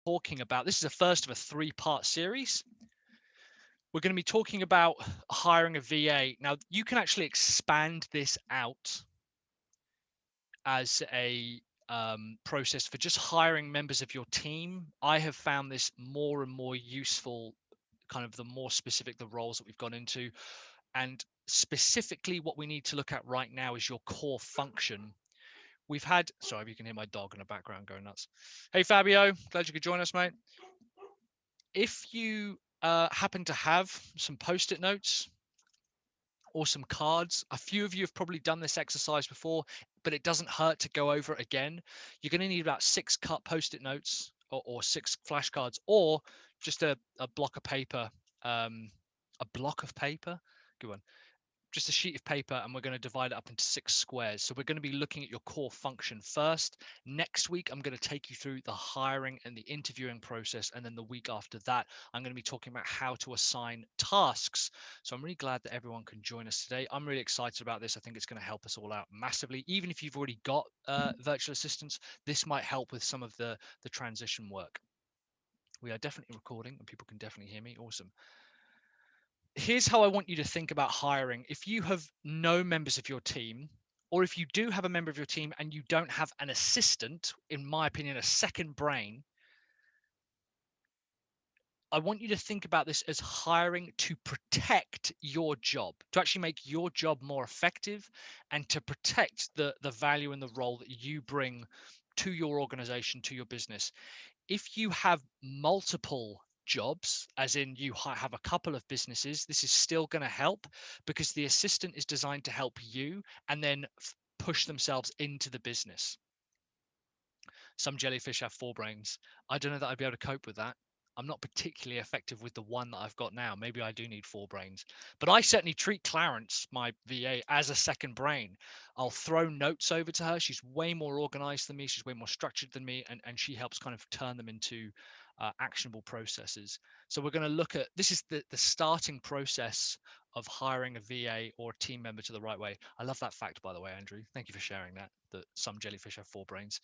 talking about, this is the first of a 3-part series. We're going to be talking about hiring a VA. Now, you can actually expand this out as a process for just hiring members of your team. I have found this more and more useful, kind of the more specific the roles that we've gone into. And specifically, what we need to look at right now is your core function. We've had, sorry if you can hear my dog in the background going nuts. Hey, Fabio, glad you could join us, mate. If you happen to have some post-it notes or some cards, a few of you have probably done this exercise before, but it doesn't hurt to go over it again. You're going to need about 6 cut post-it notes or 6 flashcards, or just a block of paper. A block of paper? Good one. Just a sheet of paper, and we're going to divide it up into 6 squares. So we're going to be looking at your core function first. Next week, I'm going to take you through the hiring and the interviewing process. And then the week after that, I'm going to be talking about how to assign tasks. So I'm really glad that everyone can join us today. I'm really excited about this. I think it's going to help us all out massively. Even if you've already got virtual assistants, this might help with some of the transition work. We are definitely recording and people can definitely hear me. Awesome. Here's how I want you to think about hiring. If you have no members of your team, or if you do have a member of your team and you don't have an assistant, in my opinion, a second brain, I want you to think about this as hiring to protect your job, to actually make your job more effective and to protect the value and the role that you bring to your organization, to your business. If you have multiple jobs, as in you have a couple of businesses, this is still going to help because the assistant is designed to help you and then push themselves into the business. Some jellyfish have 4 brains. I don't know that I'd be able to cope with that. I'm not particularly effective with the one that I've got now. Maybe I do need 4 brains. But I certainly treat Clarence, my VA, as a second brain. I'll throw notes over to her. She's way more organized than me. She's way more structured than me. And she helps kind of turn them into actionable processes. So we're going to look at, this is the starting process of hiring a VA or a team member to the right way. I love that fact, by the way, Andrew. Thank you for sharing that some jellyfish have 4 brains.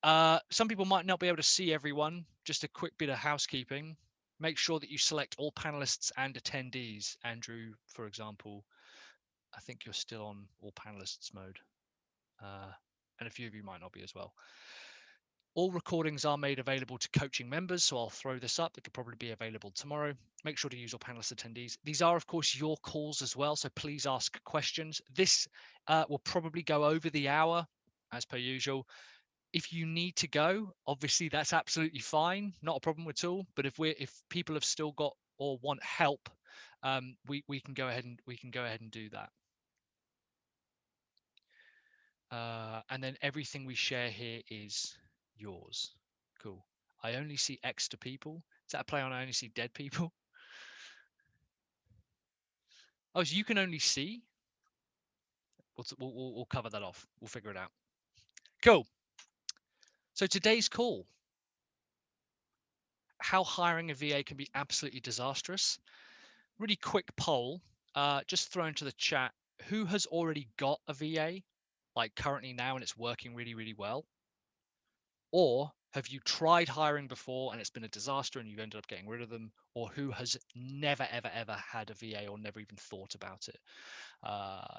Some people might not be able to see everyone. Just a quick bit of housekeeping. Make sure that you select all panelists and attendees. Andrew, for example, I think you're still on all panelists mode. And a few of you might not be as well. All recordings are made available to coaching members, so I'll throw this up. It'll probably be available tomorrow. Make sure to use all panelist attendees. These are, of course, your calls as well, so please ask questions. This will probably go over the hour, as per usual. If you need to go, obviously that's absolutely fine, not a problem at all. But if people have still got or want help, we can go ahead and do that. And then everything we share here is yours. Cool. I only see extra people. Is that a play on I only see dead people? Oh, so you can only see. We'll cover that off. We'll figure it out. Cool. So today's call, how hiring a VA can be absolutely disastrous. Really quick poll, just throw into the chat. Who has already got a VA, like currently now, and it's working really, really well? Or have you tried hiring before and it's been a disaster and you've ended up getting rid of them? Or who has never, ever, ever had a VA or never even thought about it?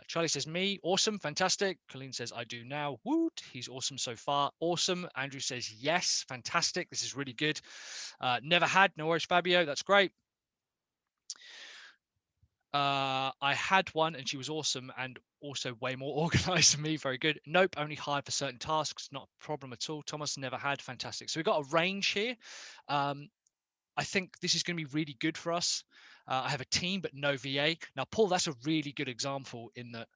Charlie says, me, awesome, fantastic. Colleen says, I do now. Woot, he's awesome so far. Awesome. Andrew says, yes, fantastic. This is really good. Never had, no worries, Fabio. That's great. I had one and she was awesome and also way more organized than me. Very good. Nope, only hired for certain tasks. Not a problem at all. Thomas never had. Fantastic. So we've got a range here. I think this is going to be really good for us. I have a team, but no VA. Now, Paul, that's a really good example in that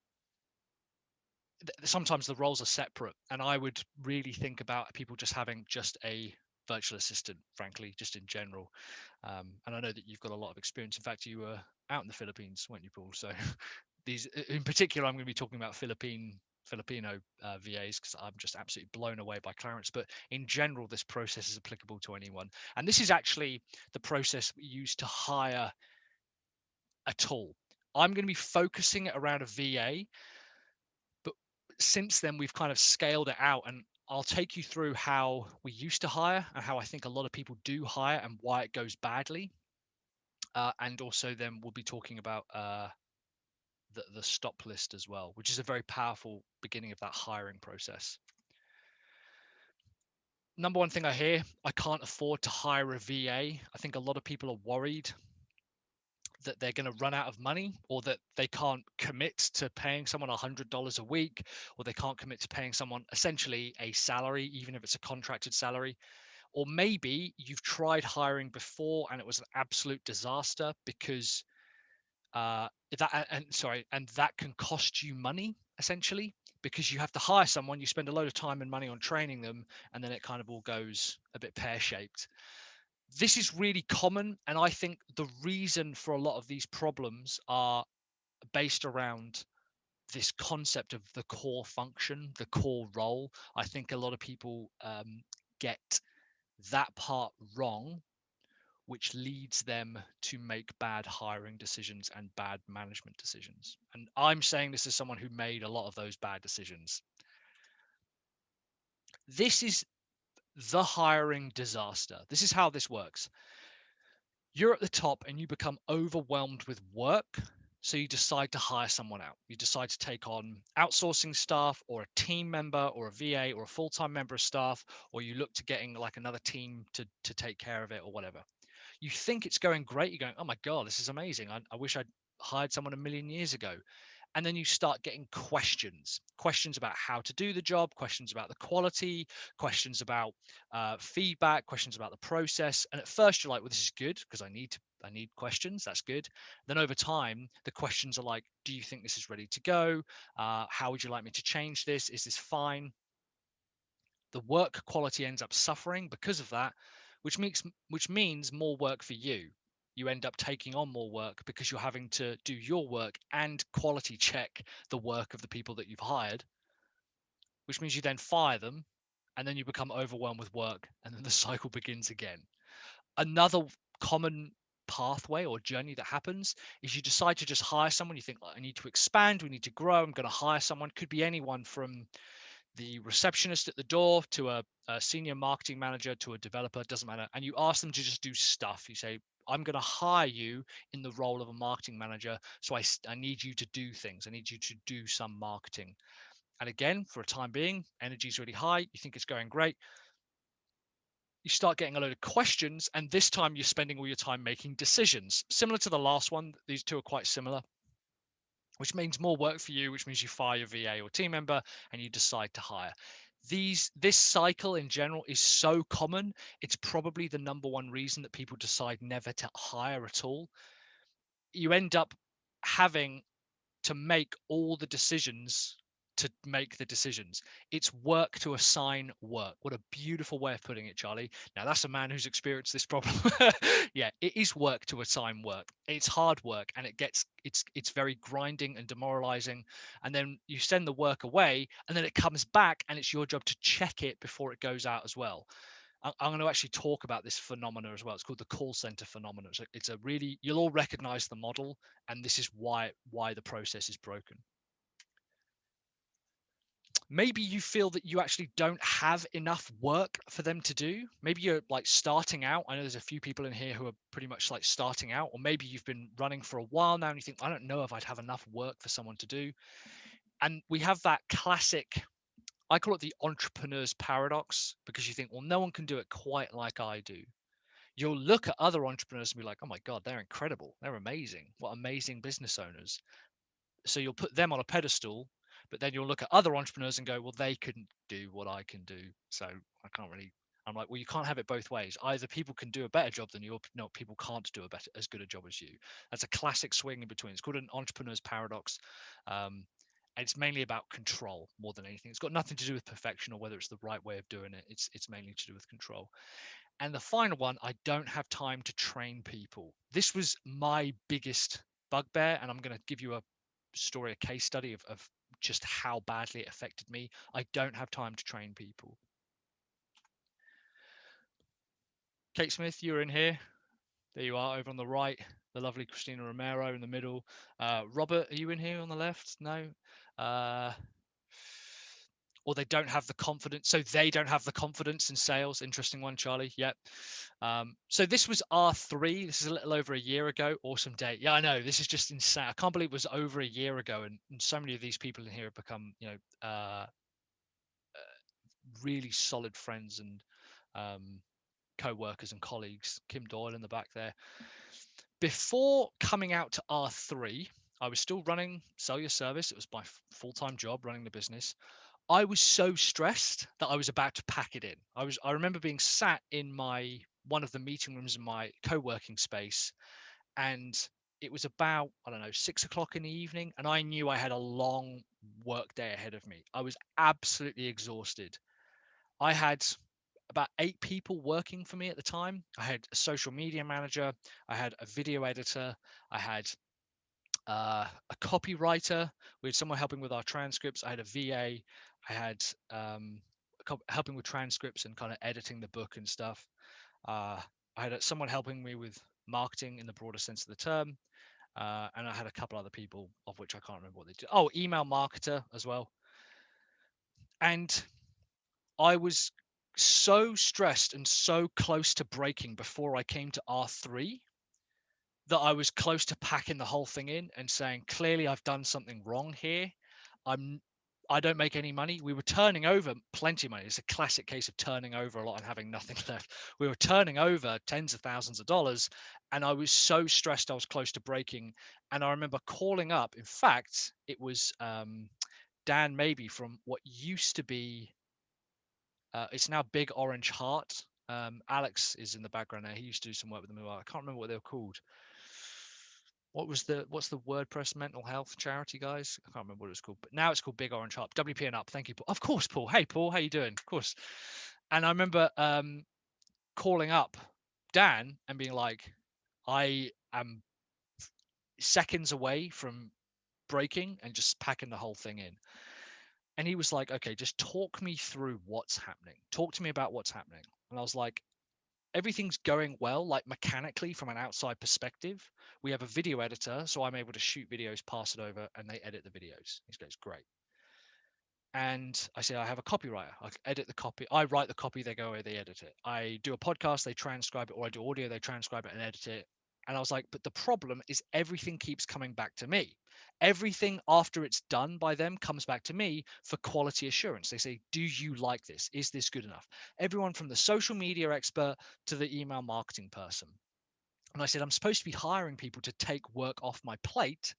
sometimes the roles are separate. And I would really think about people just having just a virtual assistant, frankly, just in general. And I know that you've got a lot of experience. In fact, you were out in the Philippines, weren't you, Paul? So these, in particular, I'm going to be talking about Filipino VAs because I'm just absolutely blown away by Clarence. But in general, this process is applicable to anyone. And this is actually the process we use to hire a tool. I'm going to be focusing it around a VA, but since then we've kind of scaled it out, and I'll take you through how we used to hire and how I think a lot of people do hire and why it goes badly. And also then we'll be talking about the stop list as well, which is a very powerful beginning of that hiring process. Number one thing I hear, I can't afford to hire a VA. I think a lot of people are worried that they're going to run out of money, or that they can't commit to paying someone $100 a week, or they can't commit to paying someone essentially a salary, even if it's a contracted salary. Or maybe you've tried hiring before and it was an absolute disaster because and that can cost you money essentially, because you have to hire someone, you spend a load of time and money on training them, and then it kind of all goes a bit pear-shaped. This is really common, and I think the reason for a lot of these problems are based around this concept of the core function, the core role. I think a lot of people get that part wrong, which leads them to make bad hiring decisions and bad management decisions. And I'm saying this as someone who made a lot of those bad decisions. This is the hiring disaster. This is how this works. You're at the top and you become overwhelmed with work. So you decide to hire someone out. You decide to take on outsourcing staff, or a team member, or a VA, or a full-time member of staff, or you look to getting like another team to take care of it, or whatever. You think it's going great. You're going, oh my God, this is amazing. I wish I'd hired someone a million years ago. And then you start getting questions about how to do the job, questions about the quality, questions about feedback, questions about the process. And at first you're like, well, this is good because I need questions. That's good. Then over time, the questions are like, do you think this is ready to go? How would you like me to change this? Is this fine? The work quality ends up suffering because of that, which means more work for you. You end up taking on more work because you're having to do your work and quality check the work of the people that you've hired, which means you then fire them, and then you become overwhelmed with work, and then the cycle begins again. Another common pathway or journey that happens is you decide to just hire someone. You think, like, I need to expand, we need to grow, I'm going to hire someone. Could be anyone from the receptionist at the door to a senior marketing manager to a developer, doesn't matter. And you ask them to just do stuff. You say, I'm going to hire you in the role of a marketing manager. So I need you to do things. I need you to do some marketing. And again, for a time being, energy is really high. You think it's going great. You start getting a load of questions. And this time you're spending all your time making decisions. Similar to the last one, these two are quite similar, which means more work for you, which means you fire your VA or team member and you decide to hire. This cycle in general is so common. It's probably the number one reason that people decide never to hire at all. You end up having to make all the decisions to make the decisions. It's work to assign work. What a beautiful way of putting it, Charlie. Now that's a man who's experienced this problem. Yeah, it is work to assign work. It's hard work, and it's very grinding and demoralizing. And then you send the work away, and then it comes back, and it's your job to check it before it goes out as well. I'm going to actually talk about this phenomena as well. It's called the call center phenomenon. So it's a really, you'll all recognize the model, and this is why the process is broken. Maybe you feel that you actually don't have enough work for them to do. Maybe you're like starting out. I know there's a few people in here who are pretty much like starting out, or maybe you've been running for a while now and you think, I don't know if I'd have enough work for someone to do. And we have that classic, I call it the entrepreneur's paradox, because you think, well, no one can do it quite like I do. You'll look at other entrepreneurs and be like, oh my God, they're incredible. They're amazing. What amazing business owners. So you'll put them on a pedestal, but then you'll look at other entrepreneurs and go, well, they couldn't do what I can do. So I can't really, I'm like, well, you can't have it both ways. Either people can do a better job than you, or no, people can't do as good a job as you. That's a classic swing in between. It's called an entrepreneur's paradox. And it's mainly about control more than anything. It's got nothing to do with perfection or whether it's the right way of doing it. It's mainly to do with control. And the final one, I don't have time to train people. This was my biggest bugbear, and I'm going to give you a story, a case study of just how badly it affected me. I don't have time to train people. Kate Smith, you're in here. There you are, over on the right. The lovely Christina Romero in the middle. Robert, are you in here on the left? No. or they don't have the confidence. So they don't have the confidence in sales. Interesting one, Charlie. Yep. So this was R3. This is a little over a year ago. Awesome date. Yeah, I know. This is just insane. I can't believe it was over a year ago, and so many of these people in here have become, really solid friends and co-workers and colleagues. Kim Doyle in the back there. Before coming out to R3, I was still running Sell Your Service. It was my full-time job running the business. I was so stressed that I was about to pack it in. I remember being sat in one of the meeting rooms in my co-working space, and it was about, I don't know, 6 o'clock in the evening, and I knew I had a long work day ahead of me. I was absolutely exhausted. I had about 8 people working for me at the time. I had a social media manager, I had a video editor, I had a copywriter. We had someone helping with our transcripts. I had a VA. I had helping with transcripts and kind of editing the book and stuff. I had someone helping me with marketing in the broader sense of the term. And I had a couple other people, of which I can't remember what they did. Oh, email marketer as well. And I was so stressed and so close to breaking before I came to R3 that I was close to packing the whole thing in and saying, clearly I've done something wrong here. I'm I don't make any money. We were turning over plenty of money. It's a classic case of turning over a lot and having nothing left. We were turning over tens of thousands of dollars, and I was so stressed I was close to breaking. And I remember calling up. In fact, it was Dan Maybe from what used to be, it's now Big Orange Heart. Alex is in the background there. He used to do some work with them. I can't remember what they were called. What's the WordPress mental health charity, guys? I can't remember what it's called, but now it's called Big Orange Heart. WPN Up. Thank you, Paul. Of course, Paul. Hey, Paul, how you doing? Of course. And I remember calling up Dan and being like, I am seconds away from breaking and just packing the whole thing in. And he was like, okay, just talk me through what's happening. Talk to me about what's happening. And I was like, everything's going well, like mechanically from an outside perspective. We have a video editor, so I'm able to shoot videos, pass it over, and they edit the videos. He goes, great. And I say, I have a copywriter. I edit the copy. I write the copy. They go away, they edit it. I do a podcast, they transcribe it, or I do audio, they transcribe it and edit it. And I was like, but the problem is everything keeps coming back to me. Everything after it's done by them comes back to me for quality assurance. They say, do you like this? Is this good enough? Everyone from the social media expert to the email marketing person. And I said, I'm supposed to be hiring people to take work off my plate,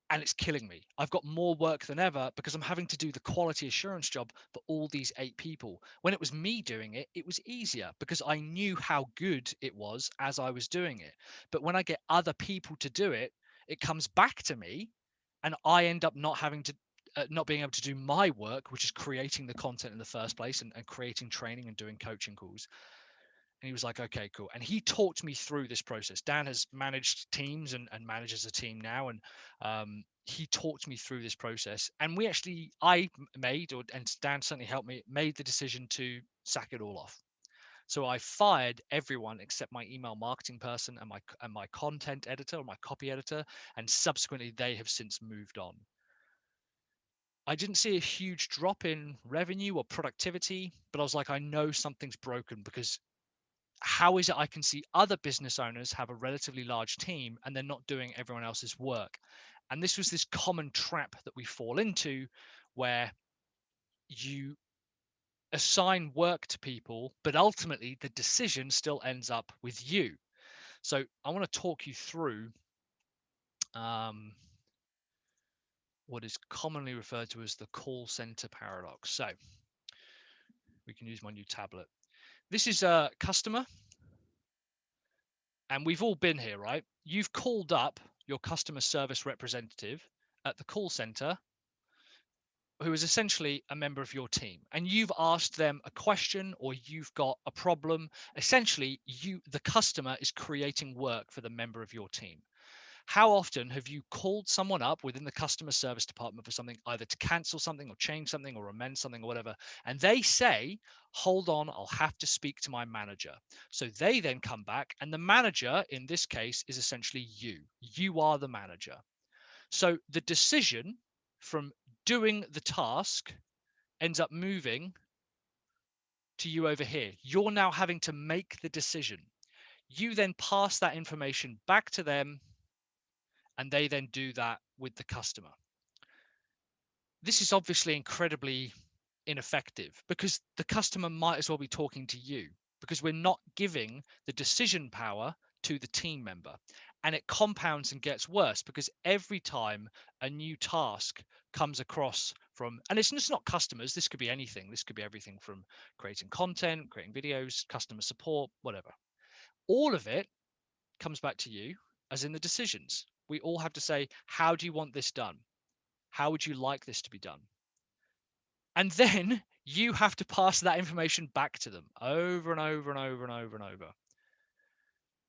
and it's killing me. I've got more work than ever because I'm having to do the quality assurance job for all these 8 people. When it was me doing it, it was easier because I knew how good it was as I was doing it. But when I get other people to do it, it comes back to me, and I end up not being able to do my work, which is creating the content in the first place, and creating training and doing coaching calls. And he was like, okay, cool. And he talked me through this process. Dan has managed teams and manages a team now. And he talked me through this process. And and Dan certainly helped me, made the decision to sack it all off. So I fired everyone except my email marketing person and my content editor or my copy editor. And subsequently, they have since moved on. I didn't see a huge drop in revenue or productivity, but I was like, I know something's broken, because how is it I can see other business owners have a relatively large team and they're not doing everyone else's work? And this was this common trap that we fall into, where you assign work to people, but ultimately the decision still ends up with you. So I want to talk you through what is commonly referred to as the call center paradox. So we can use my new tablet. This is a customer, and we've all been here, right? You've called up your customer service representative at the call center, who is essentially a member of your team, and you've asked them a question, or you've got a problem. Essentially, the customer is creating work for the member of your team. How often have you called someone up within the customer service department for something, either to cancel something or change something or amend something or whatever, and they say, hold on, I'll have to speak to my manager. So they then come back, and the manager in this case is essentially you. You are the manager. So the decision from doing the task ends up moving to you over here. You're now having to make the decision. You then pass that information back to them, and they then do that with the customer. This is obviously incredibly ineffective because the customer might as well be talking to you, because we're not giving the decision power to the team member. And it compounds and gets worse because every time a new task comes across from, and it's just not customers, this could be anything, this could be everything from creating content, creating videos, customer support, whatever. All of it comes back to you, as in the decisions. We all have to say, how do you want this done? How would you like this to be done? And then you have to pass that information back to them over and over and over and over and over.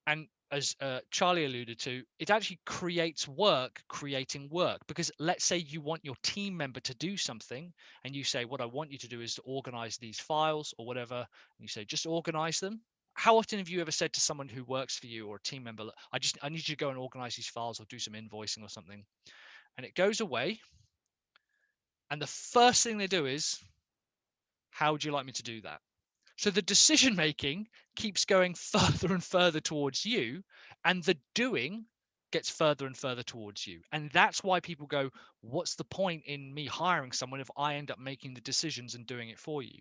And as Charlie alluded to, it actually creates work creating work, because let's say you want your team member to do something and you say, what I want you to do is to organize these files or whatever. And you say, just organize them. How often have you ever said to someone who works for you or a team member, I need you to go and organize these files or do some invoicing or something? And it goes away. And the first thing they do is, how would you like me to do that? So the decision making keeps going further and further towards you, and the doing gets further and further towards you. And that's why people go, what's the point in me hiring someone if I end up making the decisions and doing it for you?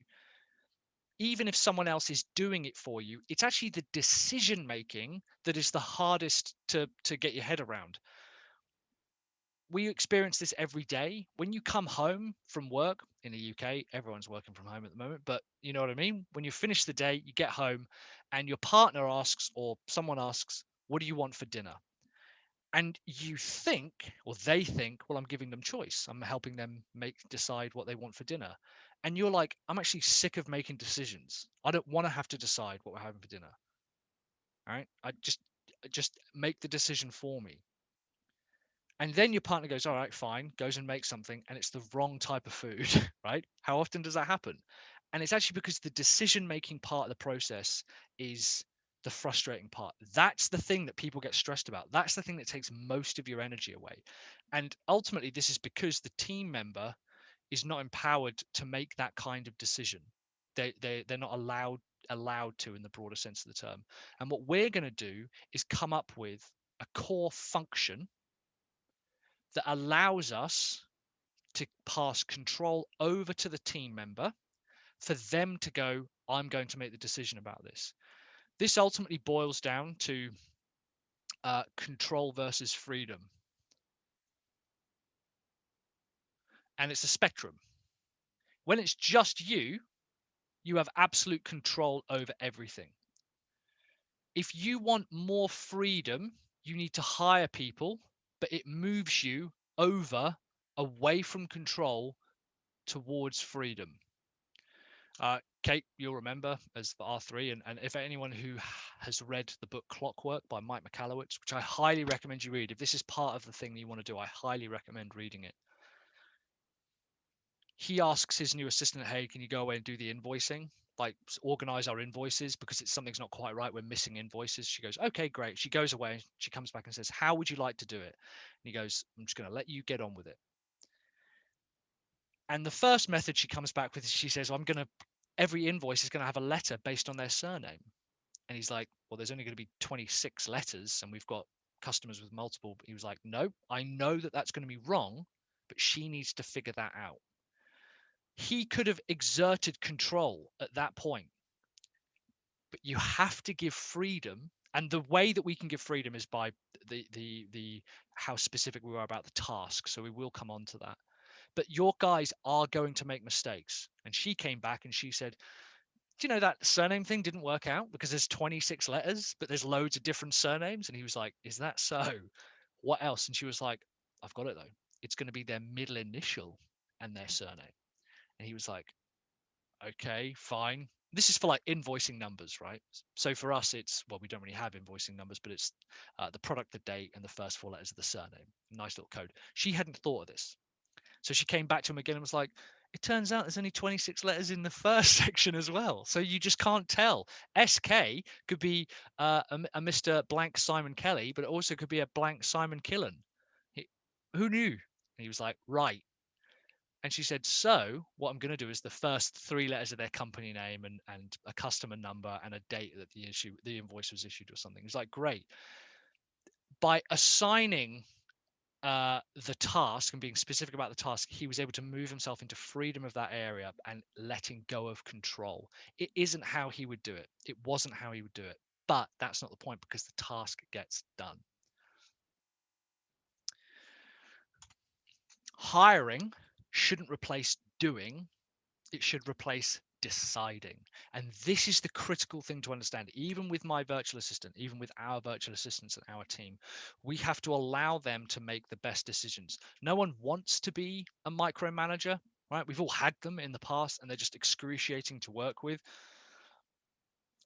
Even if someone else is doing it for you, it's actually the decision making that is the hardest to get your head around. We experience this every day. When you come home from work in the UK, everyone's working from home at the moment, but you know what I mean? When you finish the day, you get home and your partner asks, or someone asks, what do you want for dinner? And you think, or they think, well, I'm giving them choice. I'm helping them decide what they want for dinner. And you're like, I'm actually sick of making decisions. I don't want to have to decide what we're having for dinner. All right. I just make the decision for me. And then your partner goes, all right, fine, goes and makes something, and it's the wrong type of food, right? How often does that happen? And it's actually because the decision making part of the process is the frustrating part. That's the thing that people get stressed about. That's the thing that takes most of your energy away. And ultimately, this is because the team member is not empowered to make that kind of decision. They're not allowed to, in the broader sense of the term. And what we're going to do is come up with a core function that allows us to pass control over to the team member for them to go, I'm going to make the decision about this. This ultimately boils down to control versus freedom. And it's a spectrum. When it's just you, you have absolute control over everything. If you want more freedom, you need to hire people, but it moves you over away from control towards freedom. Kate, you'll remember as the R3, and if anyone who has read the book Clockwork by Mike Michalowicz, which I highly recommend you read, if this is part of the thing that you want to do, I highly recommend reading it. He asks his new assistant, hey, can you go away and do the invoicing? Like, organize our invoices because it's something's not quite right. We're missing invoices. She goes, okay, great. She goes away. She comes back and says, how would you like to do it? And he goes, I'm just going to let you get on with it. And the first method she comes back with is she says, well, every invoice is going to have a letter based on their surname. And he's like, well, there's only going to be 26 letters and we've got customers with multiple. He was like, no, I know that that's going to be wrong, but she needs to figure that out. He could have exerted control at that point, but you have to give freedom. And the way that we can give freedom is by the how specific we are about the task. So we will come on to that. But your guys are going to make mistakes. And she came back and she said, do you know that surname thing didn't work out because there's 26 letters, but there's loads of different surnames? And he was like, is that so? What else? And she was like, I've got it though. It's going to be their middle initial and their surname. And he was like, okay, fine. This is for like invoicing numbers, right? So for us, it's, well, we don't really have invoicing numbers, but it's the product, the date, and the first four letters of the surname. Nice little code. She hadn't thought of this. So she came back to him again and was like, it turns out there's only 26 letters in the first section as well. So you just can't tell. SK could be a Mr. Blank Simon Kelly, but it also could be a blank Simon Killen. Who knew? And he was like, right. And she said, so what I'm going to do is the first 3 letters of their company name and a customer number and a date that the invoice was issued or something. It's like, great. By assigning the task and being specific about the task, he was able to move himself into freedom of that area and letting go of control. It isn't how he would do it. It wasn't how he would do it. But that's not the point, because the task gets done. Hiring shouldn't replace doing, it should replace deciding. And this is the critical thing to understand. Even with my virtual assistant, even with our virtual assistants and our team, we have to allow them to make the best decisions. No one wants to be a micromanager, right? We've all had them in the past and they're just excruciating to work with.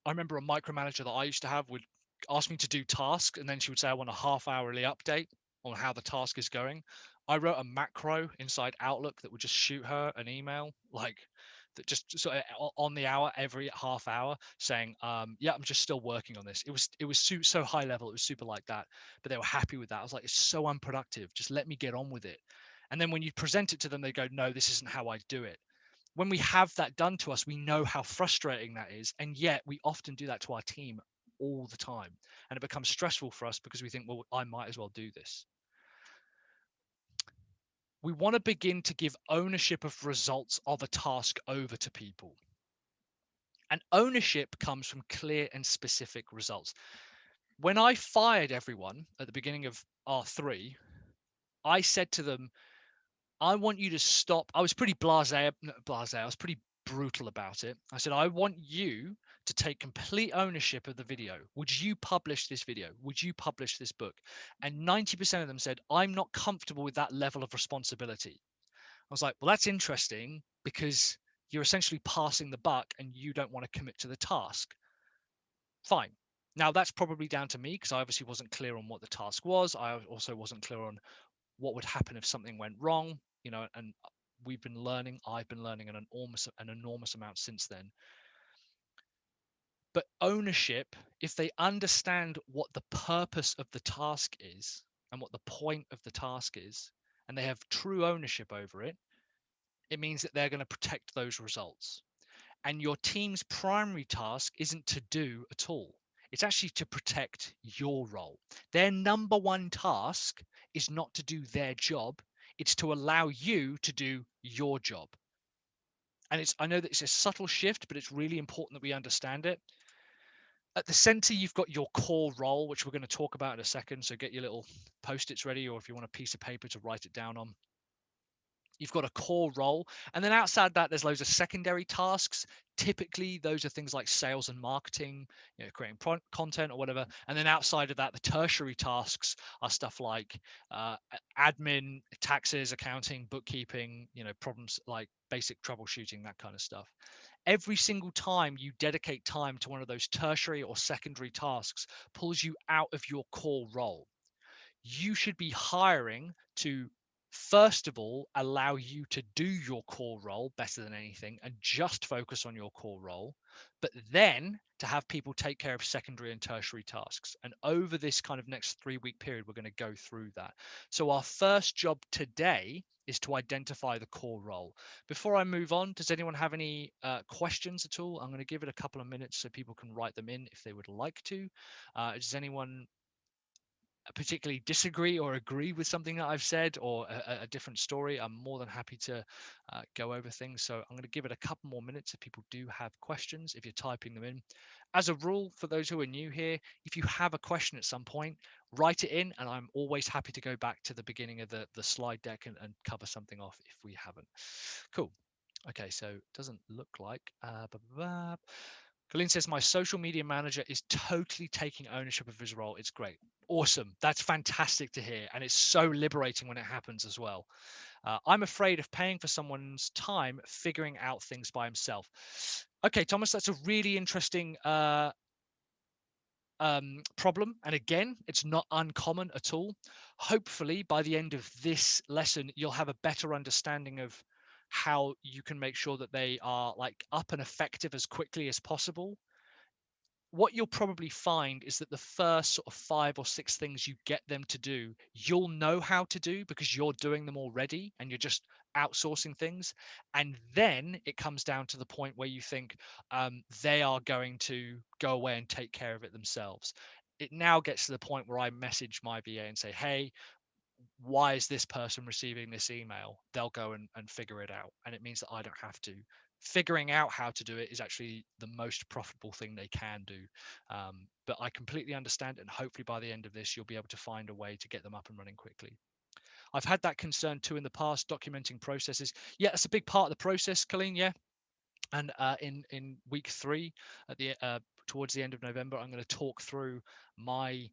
I remember a micromanager that I used to have would ask me to do tasks, and then she would say, I want a half-hourly update on how the task is going. I wrote a macro inside Outlook that would just shoot her an email, like that, just sort of on the hour, every half hour, saying, yeah, I'm just still working on this. It was so high level, it was super like that, but they were happy with that. I was like, it's so unproductive, just let me get on with it. And then when you present it to them, they go, no, this isn't how I do it. When we have that done to us, we know how frustrating that is. And yet we often do that to our team all the time. And it becomes stressful for us because we think, well, I might as well do this. We want to begin to give ownership of results of a task over to people. And ownership comes from clear and specific results. When I fired everyone at the beginning of R3, I said to them, I want you to stop. I was pretty blasé. I was pretty brutal about it. I said, I want you to take complete ownership of the video. Would you publish this video? Would you publish this book? And 90% of them said, I'm not comfortable with that level of responsibility. I was like, well, that's interesting, because you're essentially passing the buck and you don't want to commit to the task. Fine. Now, that's probably down to me, because I obviously wasn't clear on what the task was. I also wasn't clear on what would happen if something went wrong, and I've been learning an enormous amount since then. But ownership, if they understand what the purpose of the task is and what the point of the task is, and they have true ownership over it, it means that they're going to protect those results. And your team's primary task isn't to do at all. It's actually to protect your role. Their number one task is not to do their job. It's to allow you to do your job. And I know that it's a subtle shift, but it's really important that we understand it. At the center, you've got your core role, which we're going to talk about in a second. So get your little post-its ready, or if you want a piece of paper to write it down on. You've got a core role, and then outside that there's loads of secondary tasks. Typically those are things like sales and marketing, creating content or whatever. And then outside of that, the tertiary tasks are stuff like admin, taxes, accounting, bookkeeping, problems like basic troubleshooting, that kind of stuff. Every single time you dedicate time to one of those tertiary or secondary tasks pulls you out of your core role. You should be hiring to, first of all, allow you to do your core role better than anything and just focus on your core role, but then to have people take care of secondary and tertiary tasks. And over this kind of next 3-week period, we're going to go through that. So our first job today is to identify the core role. Before I move on, does anyone have any questions at all? I'm going to give it a couple of minutes so people can write them in if they would like to. Does anyone particularly disagree or agree with something that I've said, or a different story? I'm more than happy to go over things. So I'm going to give it a couple more minutes if people do have questions, if you're typing them in. As a rule, for those who are new here, if you have a question at some point, write it in, and I'm always happy to go back to the beginning of the slide deck and cover something off if we haven't. Cool. Okay, so it doesn't look like Colleen says, my social media manager is totally taking ownership of his role. It's great. Awesome. That's fantastic to hear. And it's so liberating when it happens as well. I'm afraid of paying for someone's time figuring out things by himself. Okay, Thomas, that's a really interesting problem. And again, it's not uncommon at all. Hopefully, by the end of this lesson, you'll have a better understanding of how you can make sure that they are like up and effective as quickly as possible. What you'll probably find is that the first sort of 5 or 6 things you get them to do, you'll know how to do because you're doing them already, and you're just outsourcing things, and then it comes down to the point where you think they are going to go away and take care of it themselves. It now gets to the point where I message my VA and say, hey, why is this person receiving this email? They'll go and figure it out, and it means that I don't have to. Figuring out how to do it is actually the most profitable thing they can do. But I completely understand, and hopefully by the end of this you'll be able to find a way to get them up and running quickly. I've had that concern too in the past. Documenting processes, yeah, it's a big part of the process, Colleen. Yeah, and in week 3, at the towards the end of November, I'm going to talk through my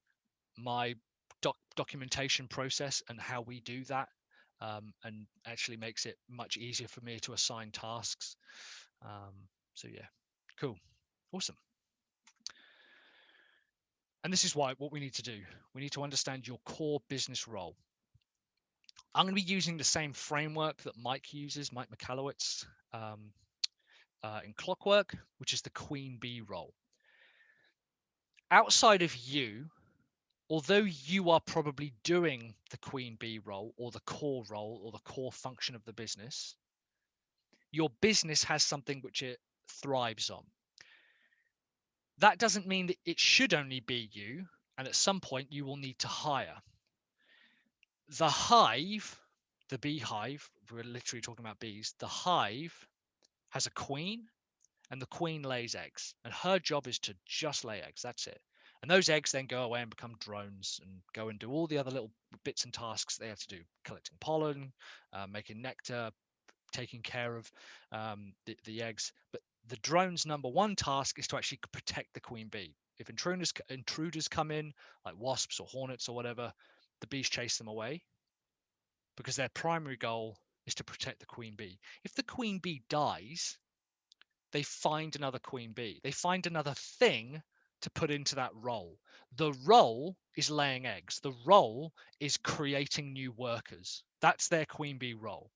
documentation process and how we do that, and actually makes it much easier for me to assign tasks. So yeah, cool, awesome. And this is why what we need to do. We need to understand your core business role. I'm going to be using the same framework that Mike uses, Mike Michalowicz, in Clockwork, which is the Queen Bee role. Outside of you, although you are probably doing the Queen Bee role or the core function of the business, your business has something which it thrives on. That doesn't mean that it should only be you, and at some point you will need to hire. The hive, the beehive, we're literally talking about bees, the hive has a queen, and the queen lays eggs, and her job is to just lay eggs. That's it. And those eggs then go away and become drones and go and do all the other little bits and tasks they have to do: collecting pollen, making nectar, taking care of the eggs. But the drone's number one task is to actually protect the queen bee. If intruders come in, like wasps or hornets or whatever, the bees chase them away, because their primary goal is to protect the queen bee. If the queen bee dies, they find another queen bee. They find another thing to put into that role. The role is laying eggs. The role is creating new workers. That's their queen bee role.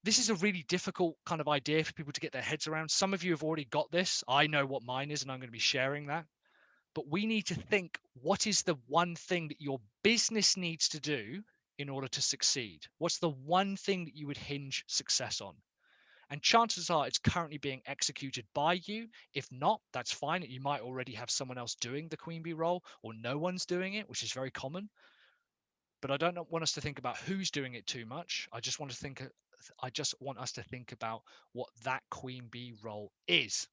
This is a really difficult kind of idea for people to get their heads around. Some of you have already got this. I know what mine is, and I'm going to be sharing that. But we need to think, what is the one thing that your business needs to do in order to succeed? What's the one thing that you would hinge success on? And chances are it's currently being executed by you. If not, that's fine. You might already have someone else doing the queen bee role, or no one's doing it, which is very common. But I don't want us to think about who's doing it too much. I just want us to think about what that queen bee role is.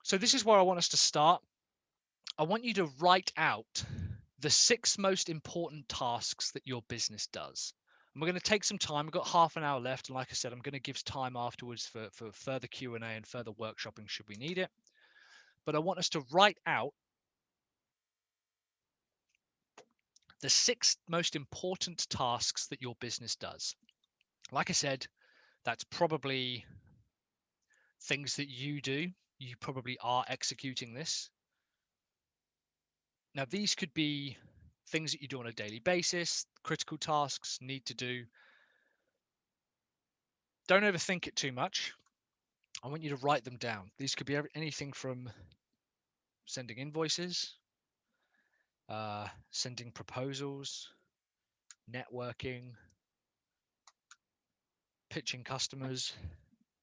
So this is where I want us to start. I want you to write out the 6 most important tasks that your business does. And we're going to take some time. We've got half an hour left, and like I said, I'm going to give time afterwards for further Q&A and further workshopping should we need it. But I want us to write out the 6 most important tasks that your business does. Like I said, that's probably things that you do. You probably are executing this. Now, these could be things that you do on a daily basis, critical tasks, need to do. Don't overthink it too much. I want you to write them down. These could be anything from sending invoices, sending proposals, networking, pitching customers,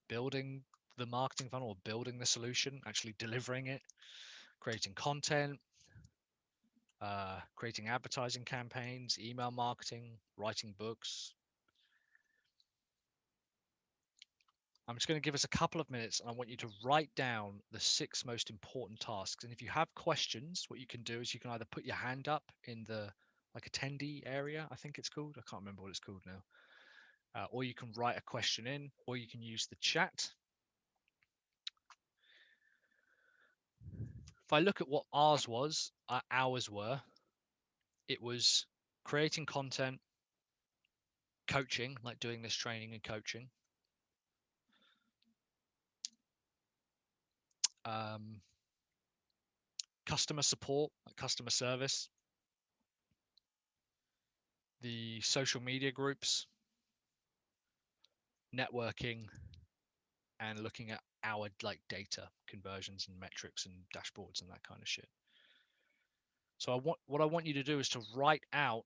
building the marketing funnel or building the solution, actually delivering it, creating content, creating advertising campaigns, email marketing, writing books. I'm just going to give us a couple of minutes, and I want you to write down the 6 most important tasks. And if you have questions, what you can do is you can either put your hand up in the attendee area, I think it's called. I can't remember what it's called now. Or you can write a question in, or you can use the chat. If I look at what ours were, it was creating content, coaching, like doing this training and coaching, customer support, like customer service, the social media groups, networking, and looking at our data conversions and metrics and dashboards and that kind of shit. So what I want you to do is to write out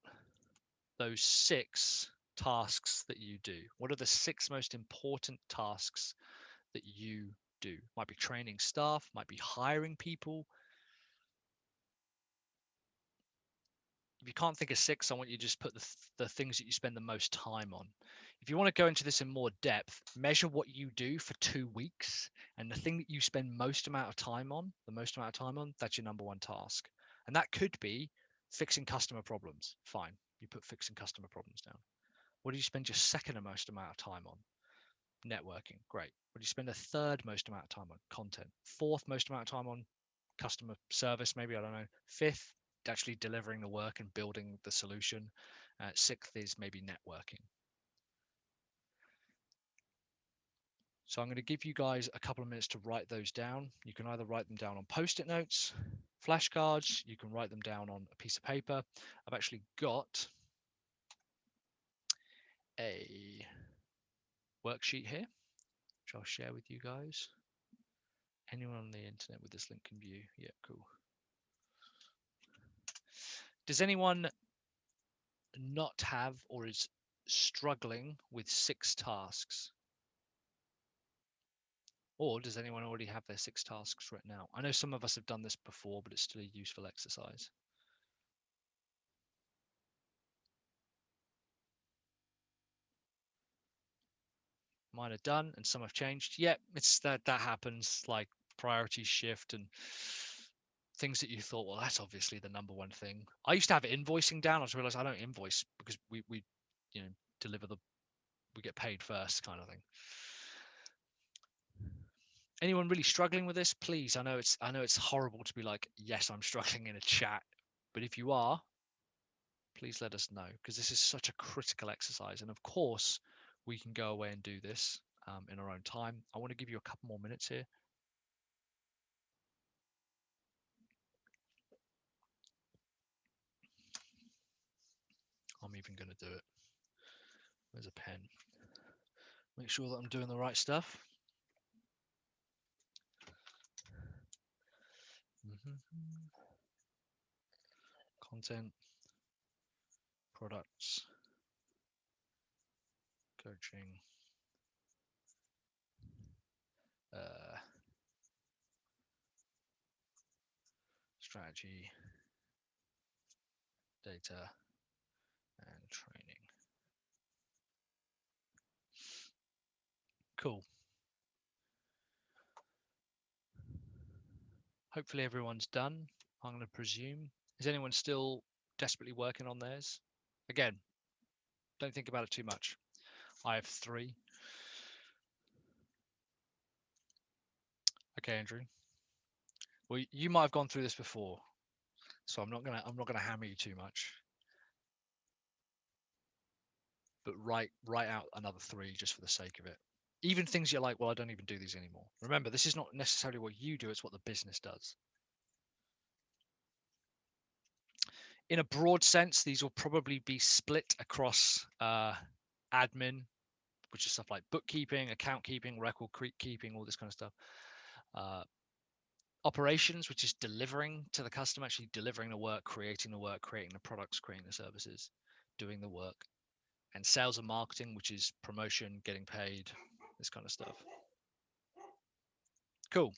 those 6 tasks that you do? What are the 6 most important tasks that you do? Might be training staff, might be hiring people. If you can't think of 6, I want you to just put the things that you spend the most time on. If you want to go into this in more depth, measure what you do for 2 weeks, and the thing that you spend most amount of time on, that's your number 1 task. And that could be fixing customer problems. Fine, you put fixing customer problems down. What do you spend your second most amount of time on? Networking. Great. What do you spend the third most amount of time on? Content. Fourth most amount of time on? Customer service, maybe, I don't know. Fifth, actually delivering the work and building the solution. Sixth is maybe networking. So I'm going to give you guys a couple of minutes to write those down. You can either write them down on Post-it notes, flashcards, you can write them down on a piece of paper. I've actually got a worksheet here, which I'll share with you guys. Anyone on the internet with this link can view. Yeah, cool. Does anyone not have or is struggling with 6 tasks? Or does anyone already have their 6 tasks written out? I know some of us have done this before, but it's still a useful exercise. Mine are done and some have changed. Yep, it's that happens, like priorities shift and things that you thought, well, that's obviously the number 1 thing. I used to have invoicing down. I just realized I don't invoice because we deliver we get paid first kind of thing. Anyone really struggling with this, please, I know it's horrible to be like, yes, I'm struggling in a chat, but if you are, please let us know, because this is such a critical exercise. And of course, we can go away and do this in our own time. I want to give you a couple more minutes here. I'm even going to do it. There's a pen. Make sure that I'm doing the right stuff. Content, products, coaching, strategy, data, and training. Cool. Hopefully everyone's done, I'm going to presume. Is anyone still desperately working on theirs? Again, don't think about it too much. I have 3. Okay, Andrew. Well, you might have gone through this before, so I'm not gonna hammer you too much. But write out another 3 just for the sake of it. Even things you're like, well, I don't even do these anymore. Remember, this is not necessarily what you do, it's what the business does. In a broad sense, these will probably be split across admin, which is stuff like bookkeeping, account keeping, record keeping, all this kind of stuff. Operations, which is delivering to the customer, actually delivering the work, creating the products, creating the services, doing the work. And sales and marketing, which is promotion, getting paid, this kind of stuff. Cool.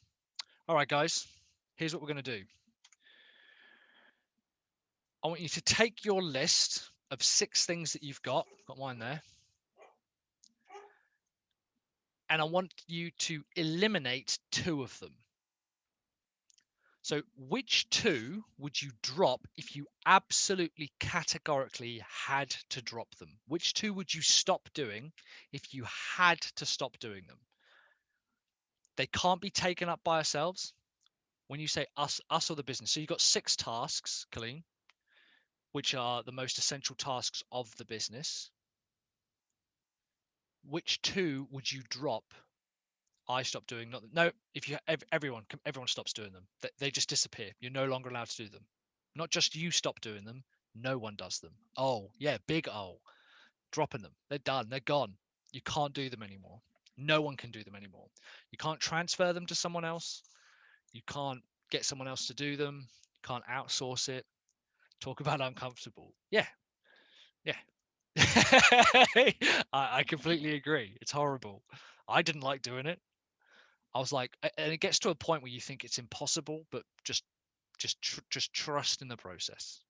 All right, guys, here's what we're going to do. I want you to take your list of 6 things that you've got mine there, and I want you to eliminate 2 of them. So which 2 would you drop if you absolutely categorically had to drop them? Which 2 would you stop doing if you had to stop doing them? They can't be taken up by ourselves. When you say us or the business, so you've got 6 tasks, Colleen, which are the most essential tasks of the business. Which 2 would you drop? I stop doing no. If you everyone stops doing them, they just disappear. You're no longer allowed to do them. Not just you stop doing them. No one does them. Oh yeah, big oh, dropping them. They're done. They're gone. You can't do them anymore. No one can do them anymore. You can't transfer them to someone else. You can't get someone else to do them. You can't outsource it. Talk about uncomfortable. Yeah. I completely agree. It's horrible. I didn't like doing it. I was like, and it gets to a point where you think it's impossible, but just trust in the process.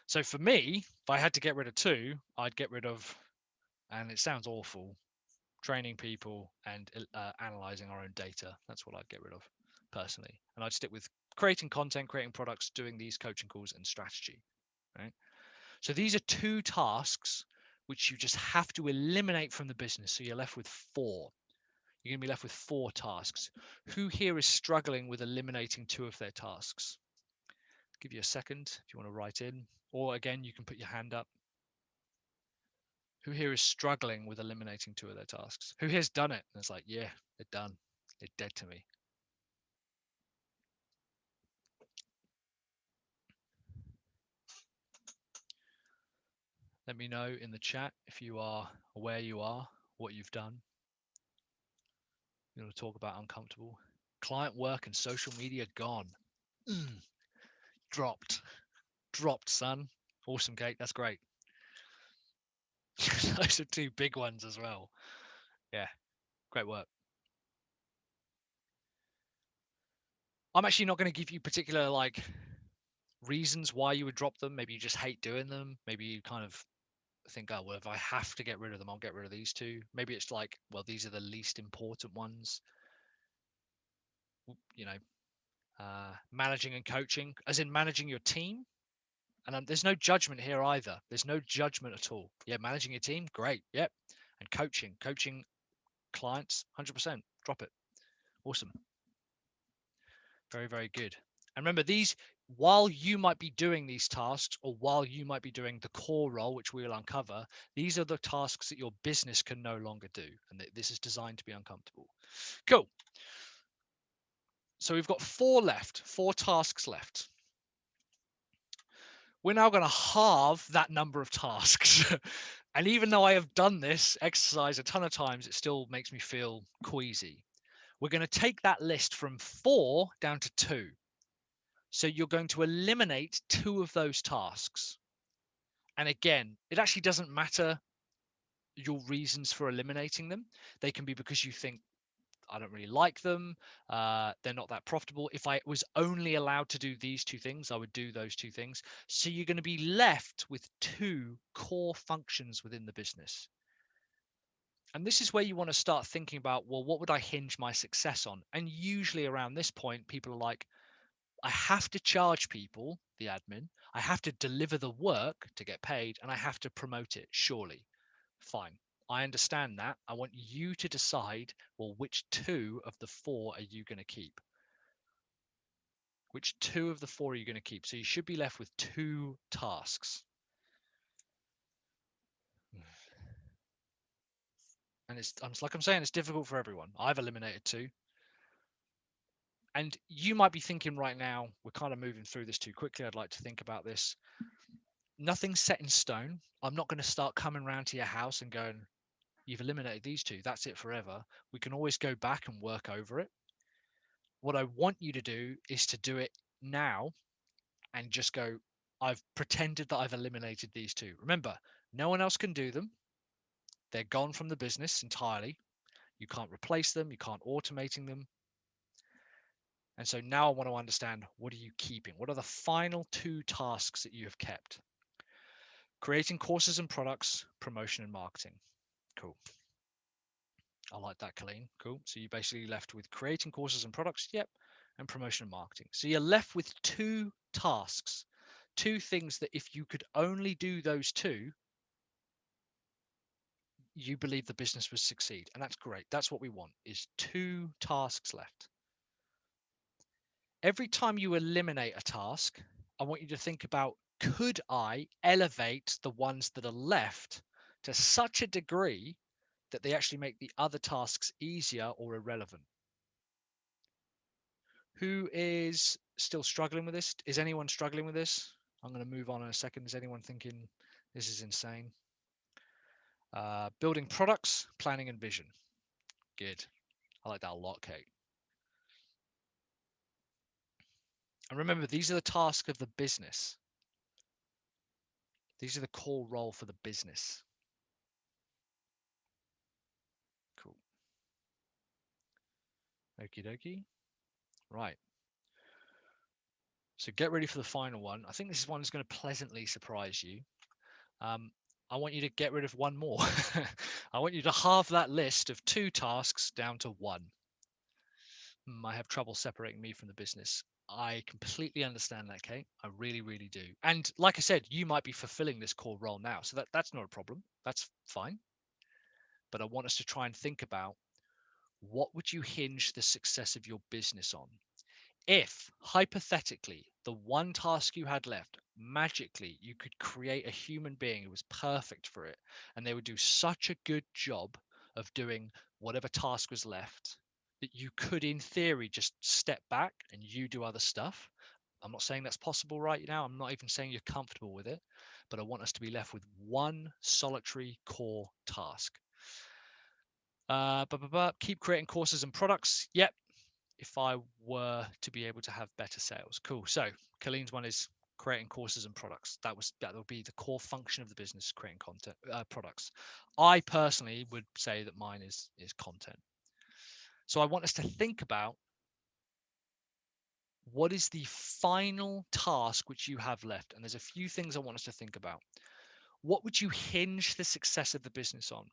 So for me, if I had to get rid of two, I'd get rid of, and it sounds awful, training people and analyzing our own data. That's what I'd get rid of personally. And I'd stick with creating content, creating products, doing these coaching calls and strategy. Right. So these are two tasks which you just have to eliminate from the business. So you're left with four. You're going to be left with four tasks. Who here is struggling with eliminating two of their tasks? I'll give you a second if you want to write in, or again, you can put your hand up. Who here is struggling with eliminating two of their tasks? Who here's done it? And it's like, yeah, they're done. They're dead to me. Let me know in the chat if you are where you are, what you've done. You want to talk about uncomfortable. Client work and social media gone. Dropped. Dropped, son. Awesome, Kate. That's great. Those are two big ones as well. Yeah, great work. I'm actually not going to give you particular like reasons why you would drop them. Maybe you just hate doing them. Maybe you kind of think, oh, well, if I have to get rid of them, I'll get rid of these two. Maybe it's like, well, these are the least important ones. You know, managing and coaching, as in managing your team. And there's no judgment here either. There's no judgment at all. Yeah, managing your team, great. Yep. And coaching clients, 100%. Drop it. Awesome. Very, very good. And remember, these, while you might be doing these tasks or while you might be doing the core role, which we will uncover, these are the tasks that your business can no longer do. And this is designed to be uncomfortable. Cool. So we've got four tasks left. We're now going to halve that number of tasks. And even though I have done this exercise a ton of times, it still makes me feel queasy. We're going to take that list from 4 down to 2. So you're going to eliminate 2 of those tasks. And again, it actually doesn't matter your reasons for eliminating them. They can be because you think, I don't really like them. They're not that profitable. If I was only allowed to do these 2 things, I would do those 2 things. So you're going to be left with 2 core functions within the business. And this is where you want to start thinking about, well, what would I hinge my success on? And usually around this point, people are like, I have to charge people, the admin, I have to deliver the work to get paid, and I have to promote it, surely. Fine. I understand that. I want you to decide, well, which 2 of the 4 are you going to keep? Which 2 of the 4 are you going to keep? So you should be left with 2 tasks. And it's like I'm saying, it's difficult for everyone. I've eliminated 2. And you might be thinking right now, we're kind of moving through this too quickly. I'd like to think about this. Nothing's set in stone. I'm not going to start coming around to your house and going, you've eliminated these 2. That's it forever. We can always go back and work over it. What I want you to do is to do it now and just go, I've pretended that I've eliminated these 2. Remember, no one else can do them. They're gone from the business entirely. You can't replace them. You can't automating them. And so now I want to understand, what are you keeping? What are the final 2 tasks that you have kept? Creating courses and products, promotion and marketing. Cool. I like that, Colleen. Cool. So you're basically left with creating courses and products. Yep. And promotion and marketing. So you're left with 2 tasks, 2 things that if you could only do those 2, you believe the business would succeed. And that's great. That's what we want, is 2 tasks left. Every time you eliminate a task, I want you to think about, could I elevate the ones that are left to such a degree that they actually make the other tasks easier or irrelevant? Who is still struggling with this? Is anyone struggling with this? I'm going to move on in a second. Is anyone thinking this is insane? Building products, planning and vision. Good. I like that a lot, Kate. And remember, these are the tasks of the business. These are the core role for the business. Cool. Okie dokie. Right. So get ready for the final one. I think this one is going to pleasantly surprise you. I want you to get rid of one more. I want you to halve that list of 2 tasks down to 1. I have trouble separating me from the business. I completely understand that, Kate. I really, really do. And like I said, you might be fulfilling this core role now, so that's not a problem. That's fine. But I want us to try and think about, what would you hinge the success of your business on? If, hypothetically, the one task you had left, magically, you could create a human being who was perfect for it, and they would do such a good job of doing whatever task was left, that you could, in theory, just step back and you do other stuff. I'm not saying that's possible right now. I'm not even saying you're comfortable with it, but I want us to be left with one solitary core task. Keep creating courses and products. Yep. If I were to be able to have better sales. Cool. So Colleen's one is creating courses and products. That will be the core function of the business, creating content, products. I personally would say that mine is content. So I want us to think about, what is the final task which you have left? And there's a few things I want us to think about. What would you hinge the success of the business on?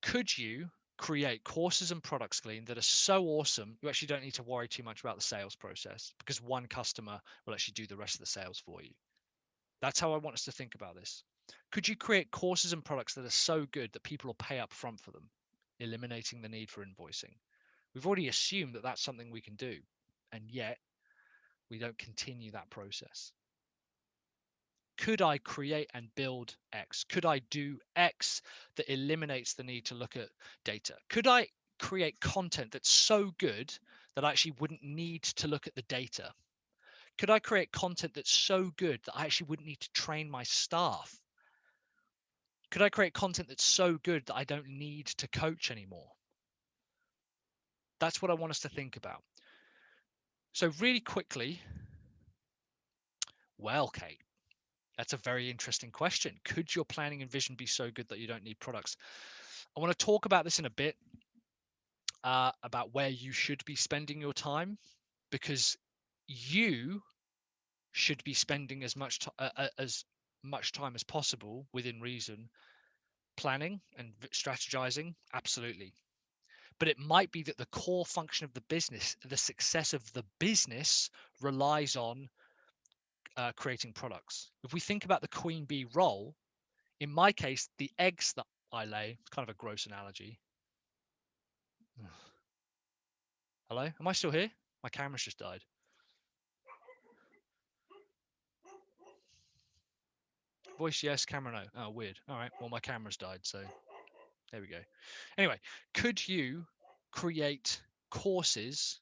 Could you create courses and products, Glean, that are so awesome you actually don't need to worry too much about the sales process, because one customer will actually do the rest of the sales for you? That's how I want us to think about this. Could you create courses and products that are so good that people will pay up front for them, eliminating the need for invoicing? We've already assumed that that's something we can do, and yet we don't continue that process. Could I create and build X? Could I do X that eliminates the need to look at data? Could I create content that's so good that I actually wouldn't need to look at the data? Could I create content that's so good that I actually wouldn't need to train my staff? Could I create content that's so good that I don't need to coach anymore? That's what I want us to think about. So really quickly, well, Kate, that's a very interesting question. Could your planning and vision be so good that you don't need products? I want to talk about this in a bit, about where you should be spending your time, because you should be spending as much time as possible, within reason, planning and strategizing. Absolutely. But it might be that the core function of the business, the success of the business, relies on creating products. If we think about the queen bee role, in my case, the eggs that I lay, it's kind of a gross analogy. Hello? Am I still here? My camera's just died. Voice yes, camera no. Oh, weird. All right. Well, my camera's died, so there we go. Anyway, could you create courses,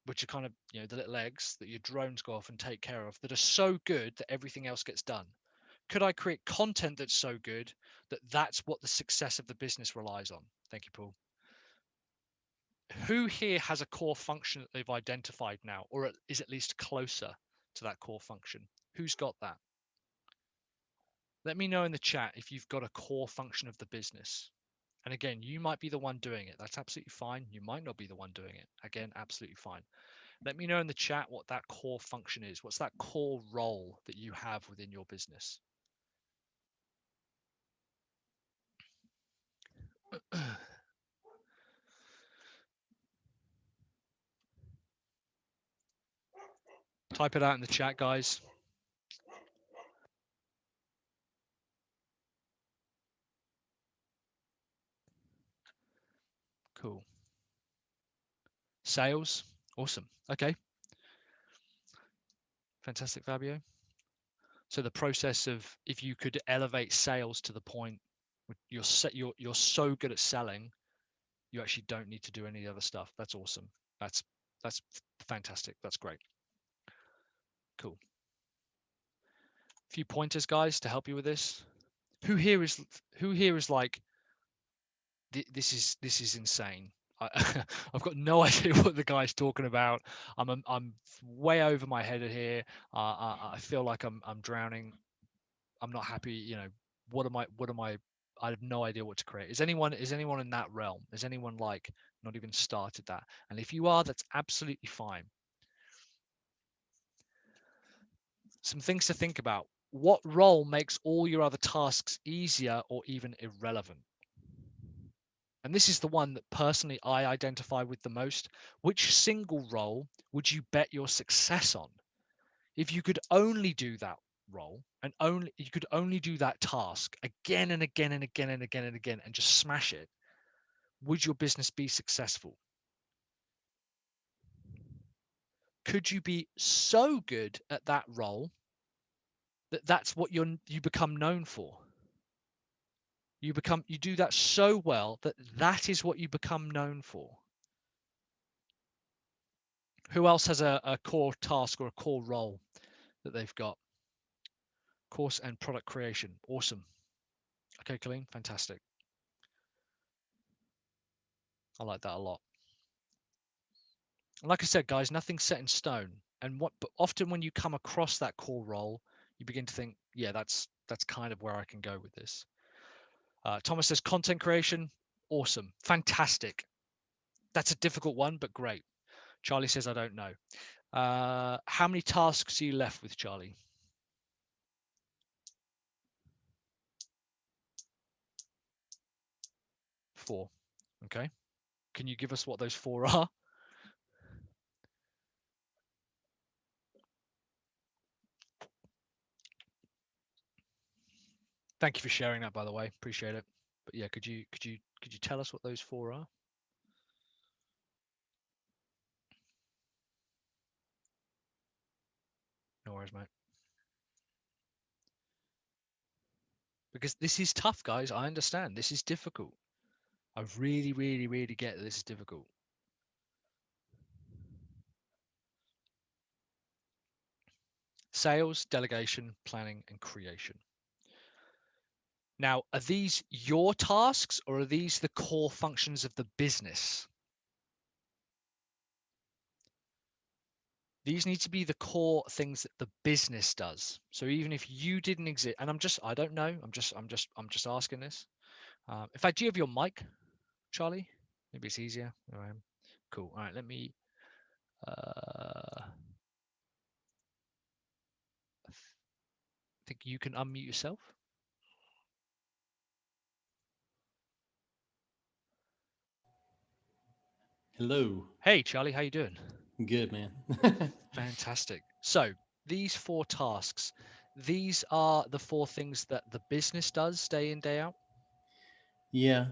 which are kind of, the little eggs that your drones go off and take care of, that are so good that everything else gets done? Could I create content that's so good that that's what the success of the business relies on? Thank you, Paul. Who here has a core function that they've identified now, or is at least closer to that core function? Who's got that? Let me know in the chat if you've got a core function of the business. And again, you might be the one doing it. That's absolutely fine. You might not be the one doing it. Again, absolutely fine. Let me know in the chat what that core function is. What's that core role that you have within your business? Type it out in the chat, guys. Cool. Sales. Awesome. Okay. Fantastic, Fabio. So the process of, if you could elevate sales to the point you're so good at selling, you actually don't need to do any other stuff. That's awesome. That's fantastic. That's great. Cool. A few pointers, guys, to help you with this. Who here is like, this is insane. I've got no idea what the guy's talking about. I'm way over my head here. I feel like I'm drowning. I'm not happy. You know, what am I? What am I? I have no idea what to create. Is anyone in that realm? Is anyone like not even started that? And if you are, that's absolutely fine. Some things to think about. What role makes all your other tasks easier or even irrelevant? And this is the one that personally I identify with the most. Which single role would you bet your success on? If you could only do that role and you could only do that task again and again and again and again and again and just smash it, would your business be successful? Could you be so good at that role that that's what you become known for? You do that so well that that is what you become known for. Who else has a core task or a core role that they've got? Course and product creation. Awesome. Okay, Colleen, fantastic. I like that a lot. And like I said, guys, nothing's set in stone. But often when you come across that core role, you begin to think, yeah, that's kind of where I can go with this. Thomas says content creation. Awesome. Fantastic. That's a difficult one, but great. Charlie says, I don't know. How many tasks are you left with, Charlie? 4. Okay. Can you give us what those 4 are? Thank you for sharing that, by the way. Appreciate it. But yeah, could you tell us what those 4 are? No worries, mate. Because this is tough, guys. I understand. This is difficult. I really, really, really get that this is difficult. Sales, delegation, planning, and creation. Now, are these your tasks or are these the core functions of the business? These need to be the core things that the business does. So even if you didn't exist, and I don't know. I'm just asking this. In fact, do you have your mic, Charlie? Maybe it's easier. All right. Cool. All right. Let me. I think you can unmute yourself. Hello. Hey, Charlie. How you doing? Good, man. Fantastic. So these 4 tasks, these are the 4 things that the business does day in, day out. Yeah,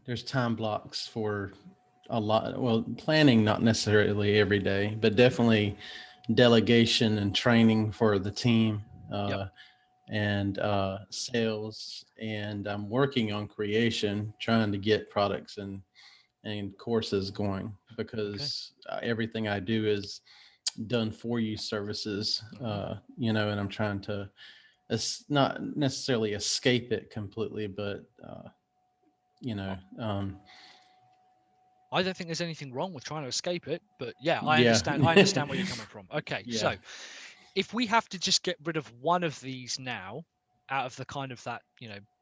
there's time blocks for a lot. Well, planning not necessarily every day, but definitely delegation and training for the team, Yep. and sales. And I'm working on creation, trying to get products and courses going Okay. because everything I do is done for you services. Hmm. And I'm trying to not necessarily escape it completely, but you know, um, I don't think there's anything wrong with trying to escape it, but yeah, I yeah, understand. I understand where you're coming from. Okay, yeah, so if we have to just get rid of one of these now, out of the kind of that,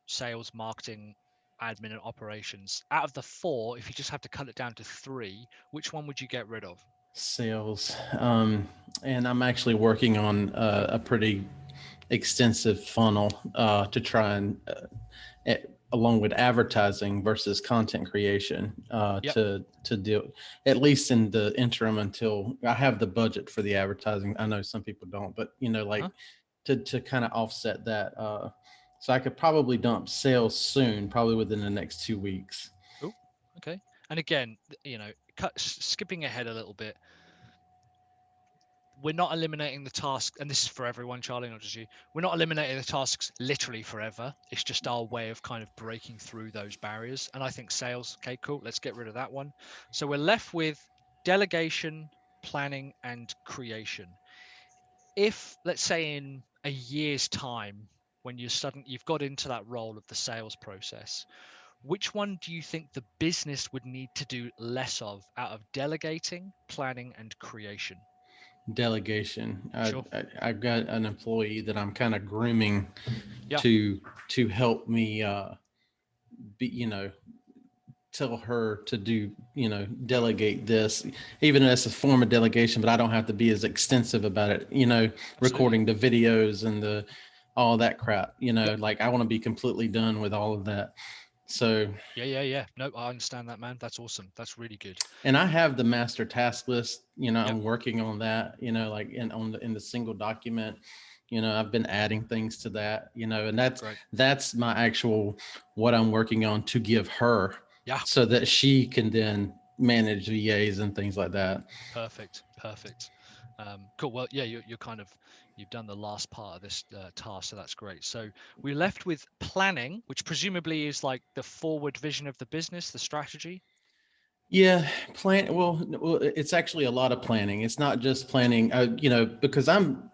sales, marketing, admin, and operations, out of the 4, if you just have to cut it down to 3, which one would you get rid of? sales. And I'm actually working on a pretty extensive funnel to try and along with advertising versus content creation Yep. to do at least in the interim until I have the budget for the advertising. I know some people don't, but like Uh-huh. to kind of offset that. So I could probably dump sales soon, probably within the next 2 weeks. Oh, okay. And again, skipping ahead a little bit, we're not eliminating the task, and this is for everyone, Charlie, not just you. We're not eliminating the tasks literally forever. It's just our way of kind of breaking through those barriers. And I think sales, okay, cool. Let's get rid of that one. So we're left with delegation, planning, and creation. If, let's say, in a year's time, when you've got into that role of the sales process, which one do you think the business would need to do less of out of delegating, planning, and creation? Delegation. Sure. I've got an employee that I'm kind of grooming Yeah. to help me be, tell her to do, delegate this, even as a form of delegation, but I don't have to be as extensive about it, Absolutely. recording the videos and all that crap, Yep. like I want to be completely done with all of that. So, Yeah. No, I understand that, man. That's awesome. That's really good. and I have the master task list, Yep. I'm working on that, like in the single document, I've been adding things to that, and Great. that's my actual, what I'm working on to give her Yeah. so that she can then manage VAs and things like that. Perfect. Cool. Well, yeah, you're kind of, you've done the last part of this task, so that's great. So we're left with planning, which presumably is like the forward vision of the business, the strategy. Yeah, well, it's actually a lot of planning. It's not just planning, because I'm,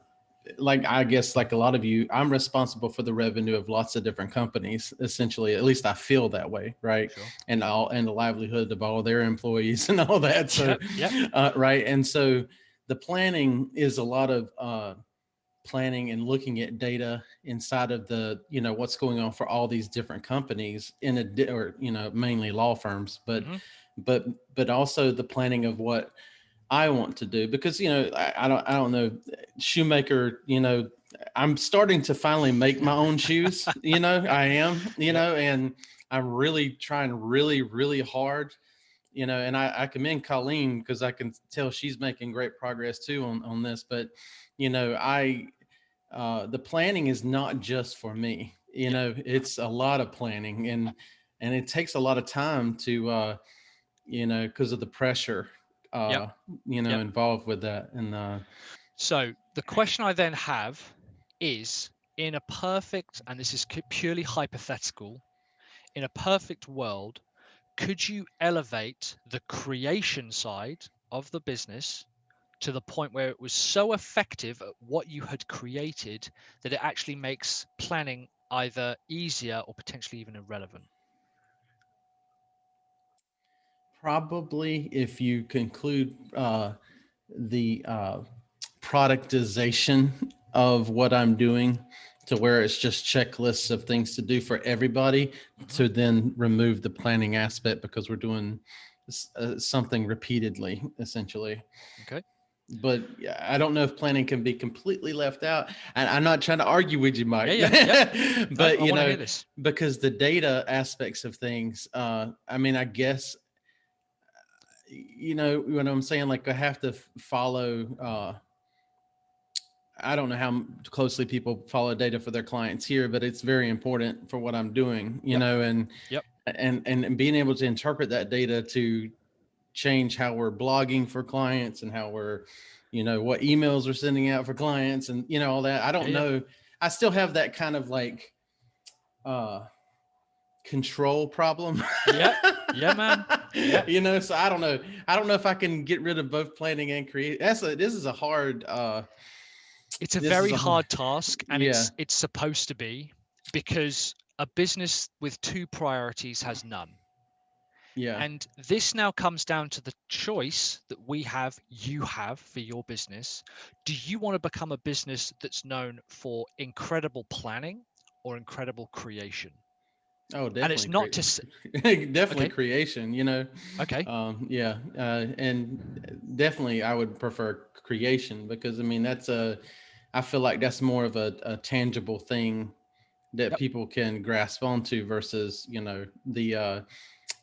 like, I guess like a lot of you, I'm responsible for the revenue of lots of different companies, essentially. At least I feel that way, right? Sure. And the livelihood of all their employees and all that. So, Yep. right. And so the planning is a lot of planning and looking at data inside of the, what's going on for all these different companies or mainly law firms, Hmm. but also the planning of what I want to do, because I don't know, shoemaker, I'm starting to finally make my own shoes, I am, Yep. and I'm really trying really really hard, and I commend Colleen, because I can tell she's making great progress too on this. But I the planning is not just for me, Yep. it's a lot of planning, and it takes a lot of time to because of the pressure, Yep. uh, Yep. involved with that. And So the question I then have is, in a perfect, and this is purely hypothetical, in a perfect world, could you elevate the creation side of the business to the point where it was so effective at what you had created that it actually makes planning either easier or potentially even irrelevant? probably, if you conclude the productization of what I'm doing to where it's just checklists of things to do for everybody, Hmm. to then remove the planning aspect, because we're doing something repeatedly, essentially. Okay. But yeah, I don't know if planning can be completely left out. And I'm not trying to argue with you, Yeah. Mike, Yeah. Yep. No, but I want to hear this. because the data aspects of things, I mean, I guess, what I'm saying, like I have to follow, I don't know how closely people follow data for their clients here, but it's very important for what I'm doing, Yep. and Yep. and being able to interpret that data to change how we're blogging for clients, and how we're, what emails we're sending out for clients, and all that. I Yeah. don't Yeah. know. I still have that kind of like uh control problem. Yeah. Yeah, man. Yep. So I don't know if I can get rid of both planning and create. This is a hard It's a this is very a hard hard task, and yeah. it's supposed to be, because a business with two priorities has none. Yeah. And this now comes down to the choice that you have for your business. Do you want to become a business that's known for incredible planning or incredible creation? Oh, And it's definitely not create, to s definitely Okay. creation. Okay. Yeah, and definitely I would prefer creation, because I mean I feel like that's more of a tangible thing that Yep. people can grasp onto, versus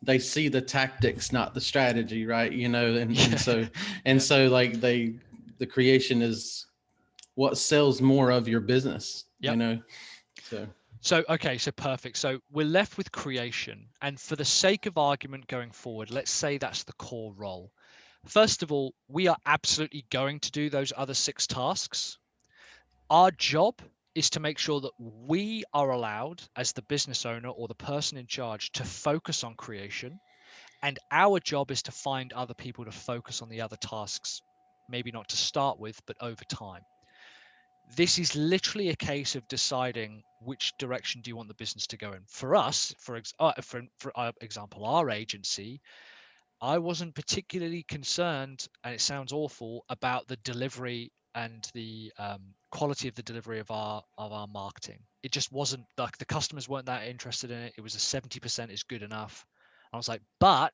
they see the tactics, not the strategy, right? And Yeah. so Yeah. like the creation is what sells more of your business. Yep. So So perfect. So we're left with creation. And for the sake of argument going forward, let's say that's the core role. First of all, we are absolutely going to do those other 6 tasks. Our job is to make sure that we are allowed, as the business owner or the person in charge, to focus on creation. And our job is to find other people to focus on the other tasks, maybe not to start with, but over time. This is literally a case of deciding which direction do you want the business to go in. For us, for example, our agency, I wasn't particularly concerned, and it sounds awful, about the delivery and the quality of the delivery of our marketing. It just wasn't, like, the customers weren't that interested in it. It was a 70% is good enough. I was like, but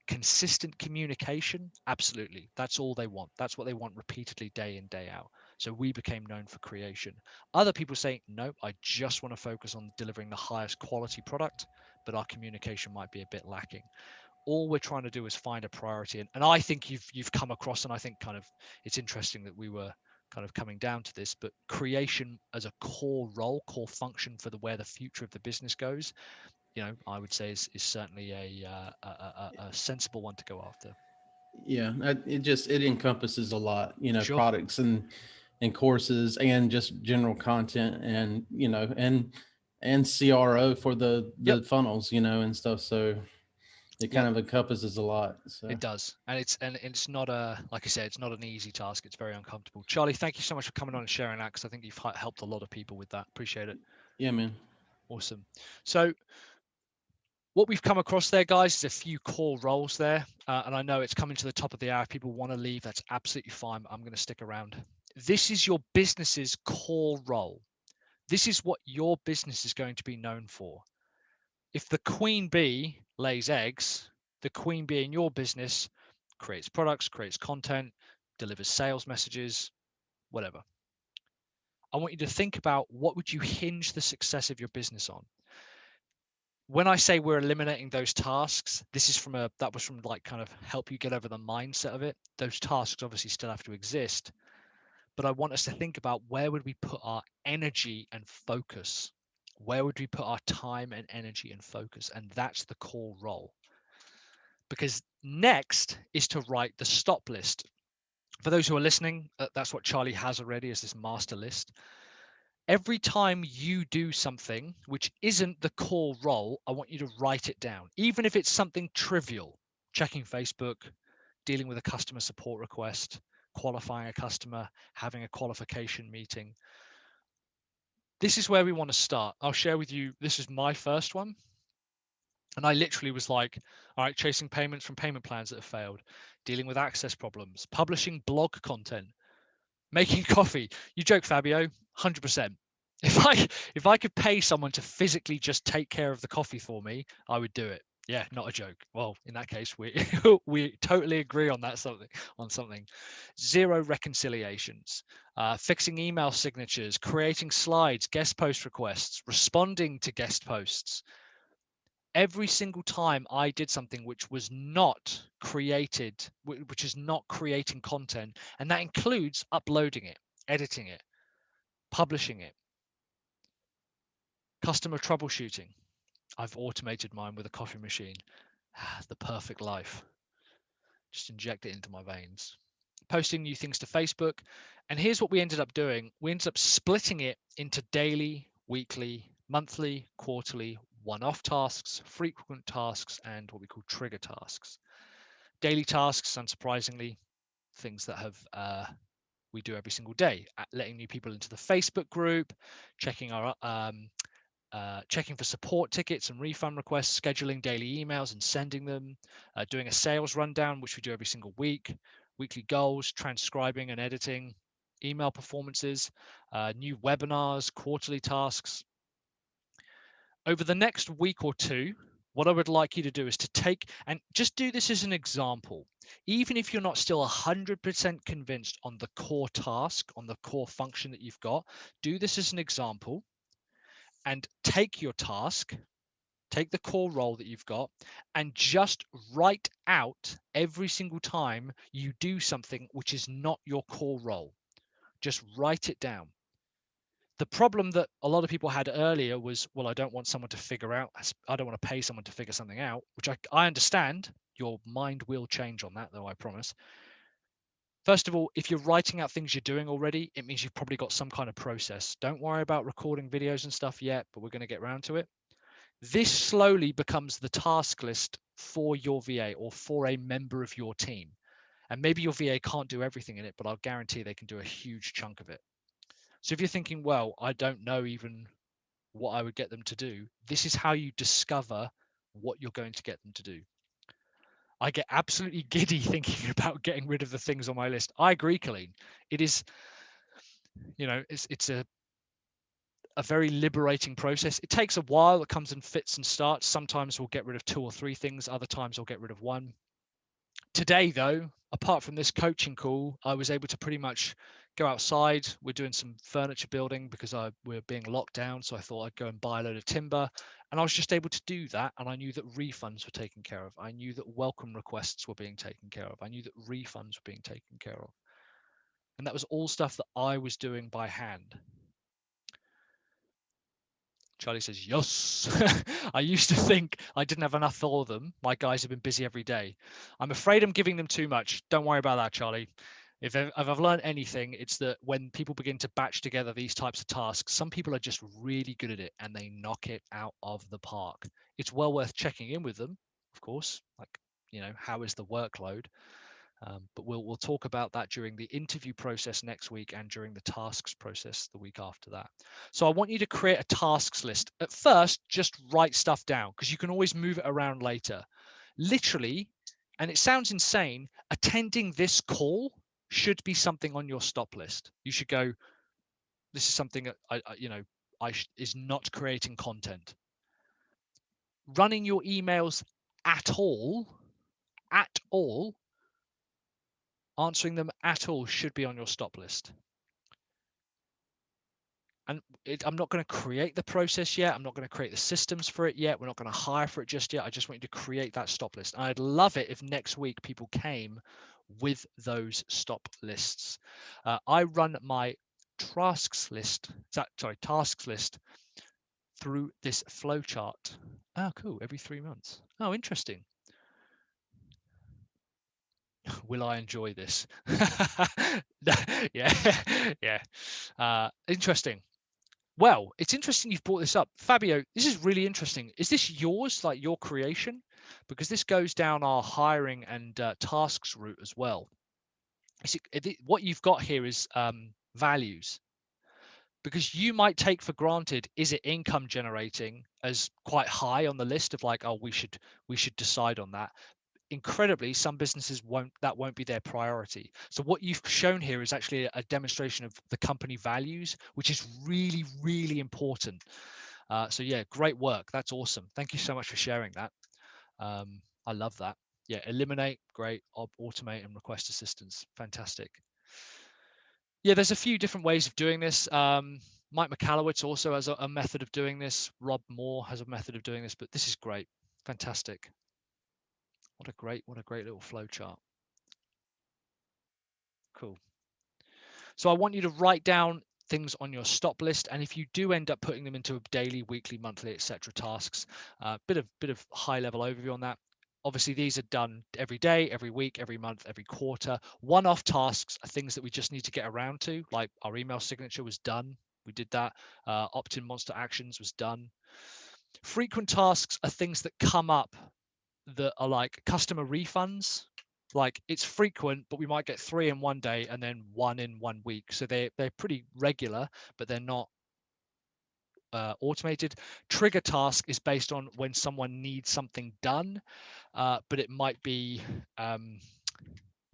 consistent communication, absolutely. That's all they want. That's what they want repeatedly, day in, day out. So we became known for creation. Other people say, no, I just want to focus on delivering the highest quality product, but our communication might be a bit lacking. All we're trying to do is find a priority, and I think you've come across, and I think kind of it's interesting that we were kind of coming down to this, but creation as a core role, core function for where the future of the business goes, I would say is certainly a sensible one to go after. Yeah, it encompasses a lot, Sure. products and courses and just general content, and and CRO for Yep. the funnels, and stuff. So it kind Yep. of encompasses a lot. So It does, and it's not like I said, it's not an easy task. It's very uncomfortable. Charlie, thank you so much for coming on and sharing that, because I think you've helped a lot of people with that. Appreciate it. yeah, man. Awesome. So what we've come across there, guys, is a few core roles there. And I know it's coming to the top of the hour. If people want to leave, that's absolutely fine. I'm going to stick around. This is your business's core role. This is what your business is going to be known for. If the queen bee lays eggs, the queen bee in your business creates products, creates content, delivers sales messages, whatever. I want you to think about, what would you hinge the success of your business on? When I say we're eliminating those tasks, this is that was from, like, kind of help you get over the mindset of it. Those tasks obviously still have to exist, but I want us to think about, where would we put our energy and focus? Where would we put our time and energy and focus? And that's the core role. Because next is to write the stop list. For those who are listening, that's what Charlie has already, as this master list. Every time you do something which isn't the core role, I want you to write it down, even if it's something trivial: checking Facebook, dealing with a customer support request, qualifying a customer, having a qualification meeting. This is where we want to start. I'll share with you, this is my first one. And I literally was like, all right, chasing payments from payment plans that have failed, dealing with access problems, publishing blog content, making coffee. You joke, Fabio, 100%. If I could pay someone to physically just take care of the coffee for me, I would do it. Yeah, not a joke. Well, in that case, we we totally agree on something. Zero reconciliations, fixing email signatures, creating slides, guest post requests, responding to guest posts. Every single time I did something which was not created, which is not creating content, and that includes uploading it, editing it, publishing it, customer troubleshooting. I've automated mine with a coffee machine. The perfect life. Just inject it into my veins. Posting new things to Facebook. And here's what we ended up doing. We ended up splitting it into daily, weekly, monthly, quarterly, one-off tasks, frequent tasks, and what we call trigger tasks. Daily tasks, unsurprisingly, things that we do every single day: letting new people into the Facebook group, checking checking for support tickets and refund requests, scheduling daily emails and sending them, doing a sales rundown, which we do every single week, weekly goals, transcribing and editing, email performances, new webinars, quarterly tasks. Over the next week or two, what I would like you to do is to take and just do this as an example. Even if you're not still 100% convinced on the core task, on the core function that you've got, do this as an example and take your task, take the core role that you've got, and just write out every single time you do something which is not your core role. Just write it down. The problem that a lot of people had earlier was, well, I don't want someone to figure out, I don't want to pay someone to figure something out, which I understand. Your mind will change on that, though, I promise. First of all, if you're writing out things you're doing already, it means you've probably got some kind of process. Don't worry about recording videos and stuff yet, but we're going to get around to it. This slowly becomes the task list for your VA or for a member of your team. And maybe your VA can't do everything in it, but I'll guarantee they can do a huge chunk of it. So if you're thinking, well, I don't know even what I would get them to do, this is how you discover what you're going to get them to do. I get absolutely giddy thinking about getting rid of the things on my list. I agree, Colleen. It is, it's a very liberating process. It takes a while. It comes in fits and starts. Sometimes we'll get rid of 2 or 3 things. Other times I'll get rid of 1. Today, though, apart from this coaching call, I was able to pretty much go outside. We're doing some furniture building because we're being locked down. So I thought I'd go and buy a load of timber. And I was just able to do that. And I knew that refunds were taken care of. I knew that welcome requests were being taken care of. I knew that refunds were being taken care of. And that was all stuff that I was doing by hand. Charlie says, yes. I used to think I didn't have enough for them. My guys have been busy every day. I'm afraid I'm giving them too much. Don't worry about that, Charlie. If I've learned anything, it's that when people begin to batch together these types of tasks, some people are just really good at it and they knock it out of the park. It's well worth checking in with them, of course. Like, how is the workload? But we'll talk about that during the interview process next week and during the tasks process the week after that. So I want you to create a tasks list. At first, just write stuff down because you can always move it around later. Literally, and it sounds insane, attending this call should be something on your stop list. You should go, this is something that is not creating content. Running your emails at all, answering them at all should be on your stop list. And I'm not going to create the process yet. I'm not going to create the systems for it yet. We're not going to hire for it just yet. I just want you to create that stop list. And I'd love it if next week people came with those stop lists. I run my tasks list through this flow chart. Oh, cool. Every 3 months. Oh, interesting. Will I enjoy this? Yeah. Interesting. Well, it's interesting you've brought this up. Fabio, this is really interesting. Is this yours, like your creation? Because this goes down our hiring and tasks route as well. What you've got here is values. Because you might take for granted, is it income generating, as quite high on the list of like, oh, we should decide on that. Incredibly, some businesses won't be their priority. So what you've shown here is actually a demonstration of the company values, which is really, really important. So yeah, great work. That's awesome. Thank you so much for sharing that. I love that. Yeah, eliminate, great. Automate and request assistance. Fantastic. Yeah, there's a few different ways of doing this. Mike Michalowicz also has a method of doing this. Rob Moore has a method of doing this, but this is great. Fantastic. What a great little flow chart. Cool. So I want you to write down things on your stop list, and if you do end up putting them into a daily, weekly, monthly, etc. tasks, bit of high level overview on that. Obviously, these are done every day, every week, every month, every quarter. One-off tasks are things that we just need to get around to, like our email signature was done. We did that. Opt-in monster actions was done. Frequent tasks are things that come up that are like customer refunds. Like it's frequent, but we might get 3 in one day and then 1 in 1 week. So they're pretty regular, but they're not automated. Trigger task is based on when someone needs something done, but it might be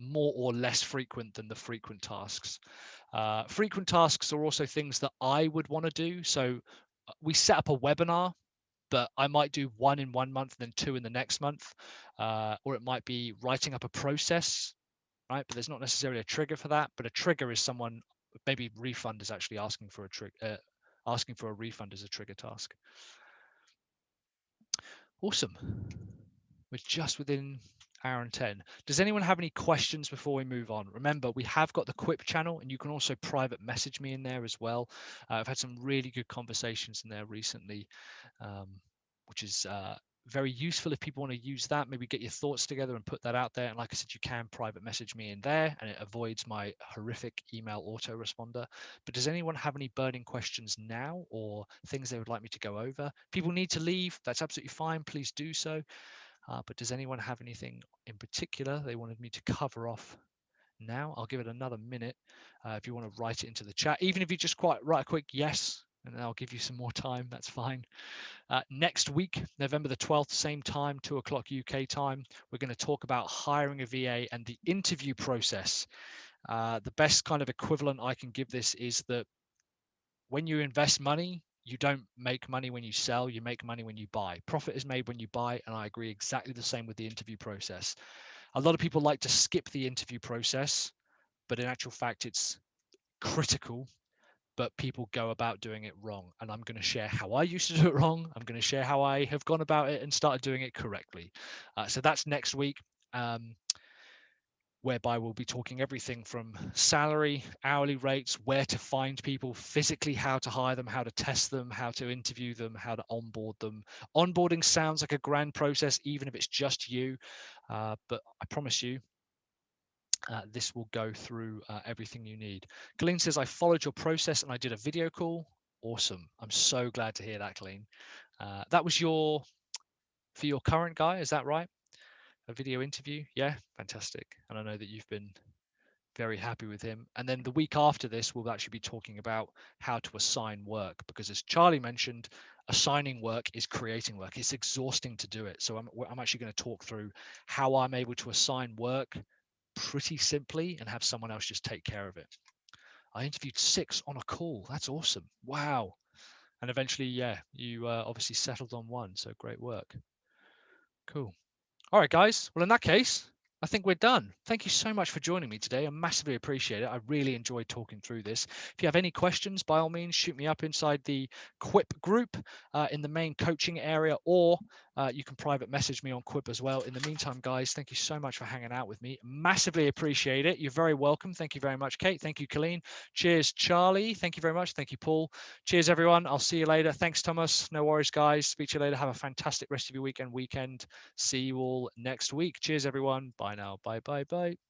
more or less frequent than the frequent tasks. Frequent tasks are also things that I would want to do. So we set up a webinar, but I might do 1 in 1 month, then 2 in the next month, or it might be writing up a process, right? But there's not necessarily a trigger for that. But a trigger is someone, maybe refund is actually asking for a refund as a trigger task. Awesome. We're just within hour and 10. Does anyone have any questions before we move on? Remember, we have got the Quip channel, and you can also private message me in there as well. I've had some really good conversations in there recently, which is very useful if people want to use that. Maybe get your thoughts together and put that out there. And like I said, you can private message me in there, and it avoids my horrific email autoresponder. But does anyone have any burning questions now, or things they would like me to go over? People need to leave. That's absolutely fine. Please do so. But does anyone have anything in particular they wanted me to cover off now. I'll give it another minute if you want to write it into the chat. Even if you just quite write a quick yes, and then I'll give you some more time. That's fine. Next week, November the 12th, same time, 2 o'clock UK time, we're going to talk about hiring a VA and the interview process. The best kind of equivalent I can give this is that when you invest money, you don't make money when you sell, you make money when you buy. Profit is made when you buy, and I agree exactly the same with the interview process. A lot of people like to skip the interview process, but in actual fact, it's critical, but people go about doing it wrong. And I'm going to share how I used to do it wrong. I'm going to share how I have gone about it and started doing it correctly. So that's next week. Whereby we'll be talking everything from salary, hourly rates, where to find people, physically how to hire them, how to test them, how to interview them, how to onboard them. Onboarding sounds like a grand process, even if it's just you, but I promise you, this will go through everything you need. Colleen says, I followed your process and I did a video call. Awesome. I'm so glad to hear that, Colleen. That was for your current guy, is that right? A video interview? Yeah, fantastic. And I know that you've been very happy with him. And then the week after this, we'll actually be talking about how to assign work, because as Charlie mentioned, assigning work is creating work. It's exhausting to do it. So I'm actually going to talk through how I'm able to assign work pretty simply and have someone else just take care of it. I interviewed 6 on a call. That's awesome. Wow. And eventually, yeah, you obviously settled on 1. So great work. Cool. All right, guys. Well, in that case, I think we're done. Thank you so much for joining me today. I massively appreciate it. I really enjoyed talking through this. If you have any questions, by all means, shoot me up inside the Quip group in the main coaching area, or you can private message me on Quip as well. In the meantime, guys, thank you so much for hanging out with me. Massively appreciate it. You're very welcome. Thank you very much, Kate. Thank you, Colleen. Cheers, Charlie. Thank you very much. Thank you, Paul. Cheers, everyone. I'll see you later. Thanks, Thomas. No worries, guys. Speak to you later. Have a fantastic rest of your weekend. See you all next week. Cheers, everyone. Bye now. Bye, bye, bye.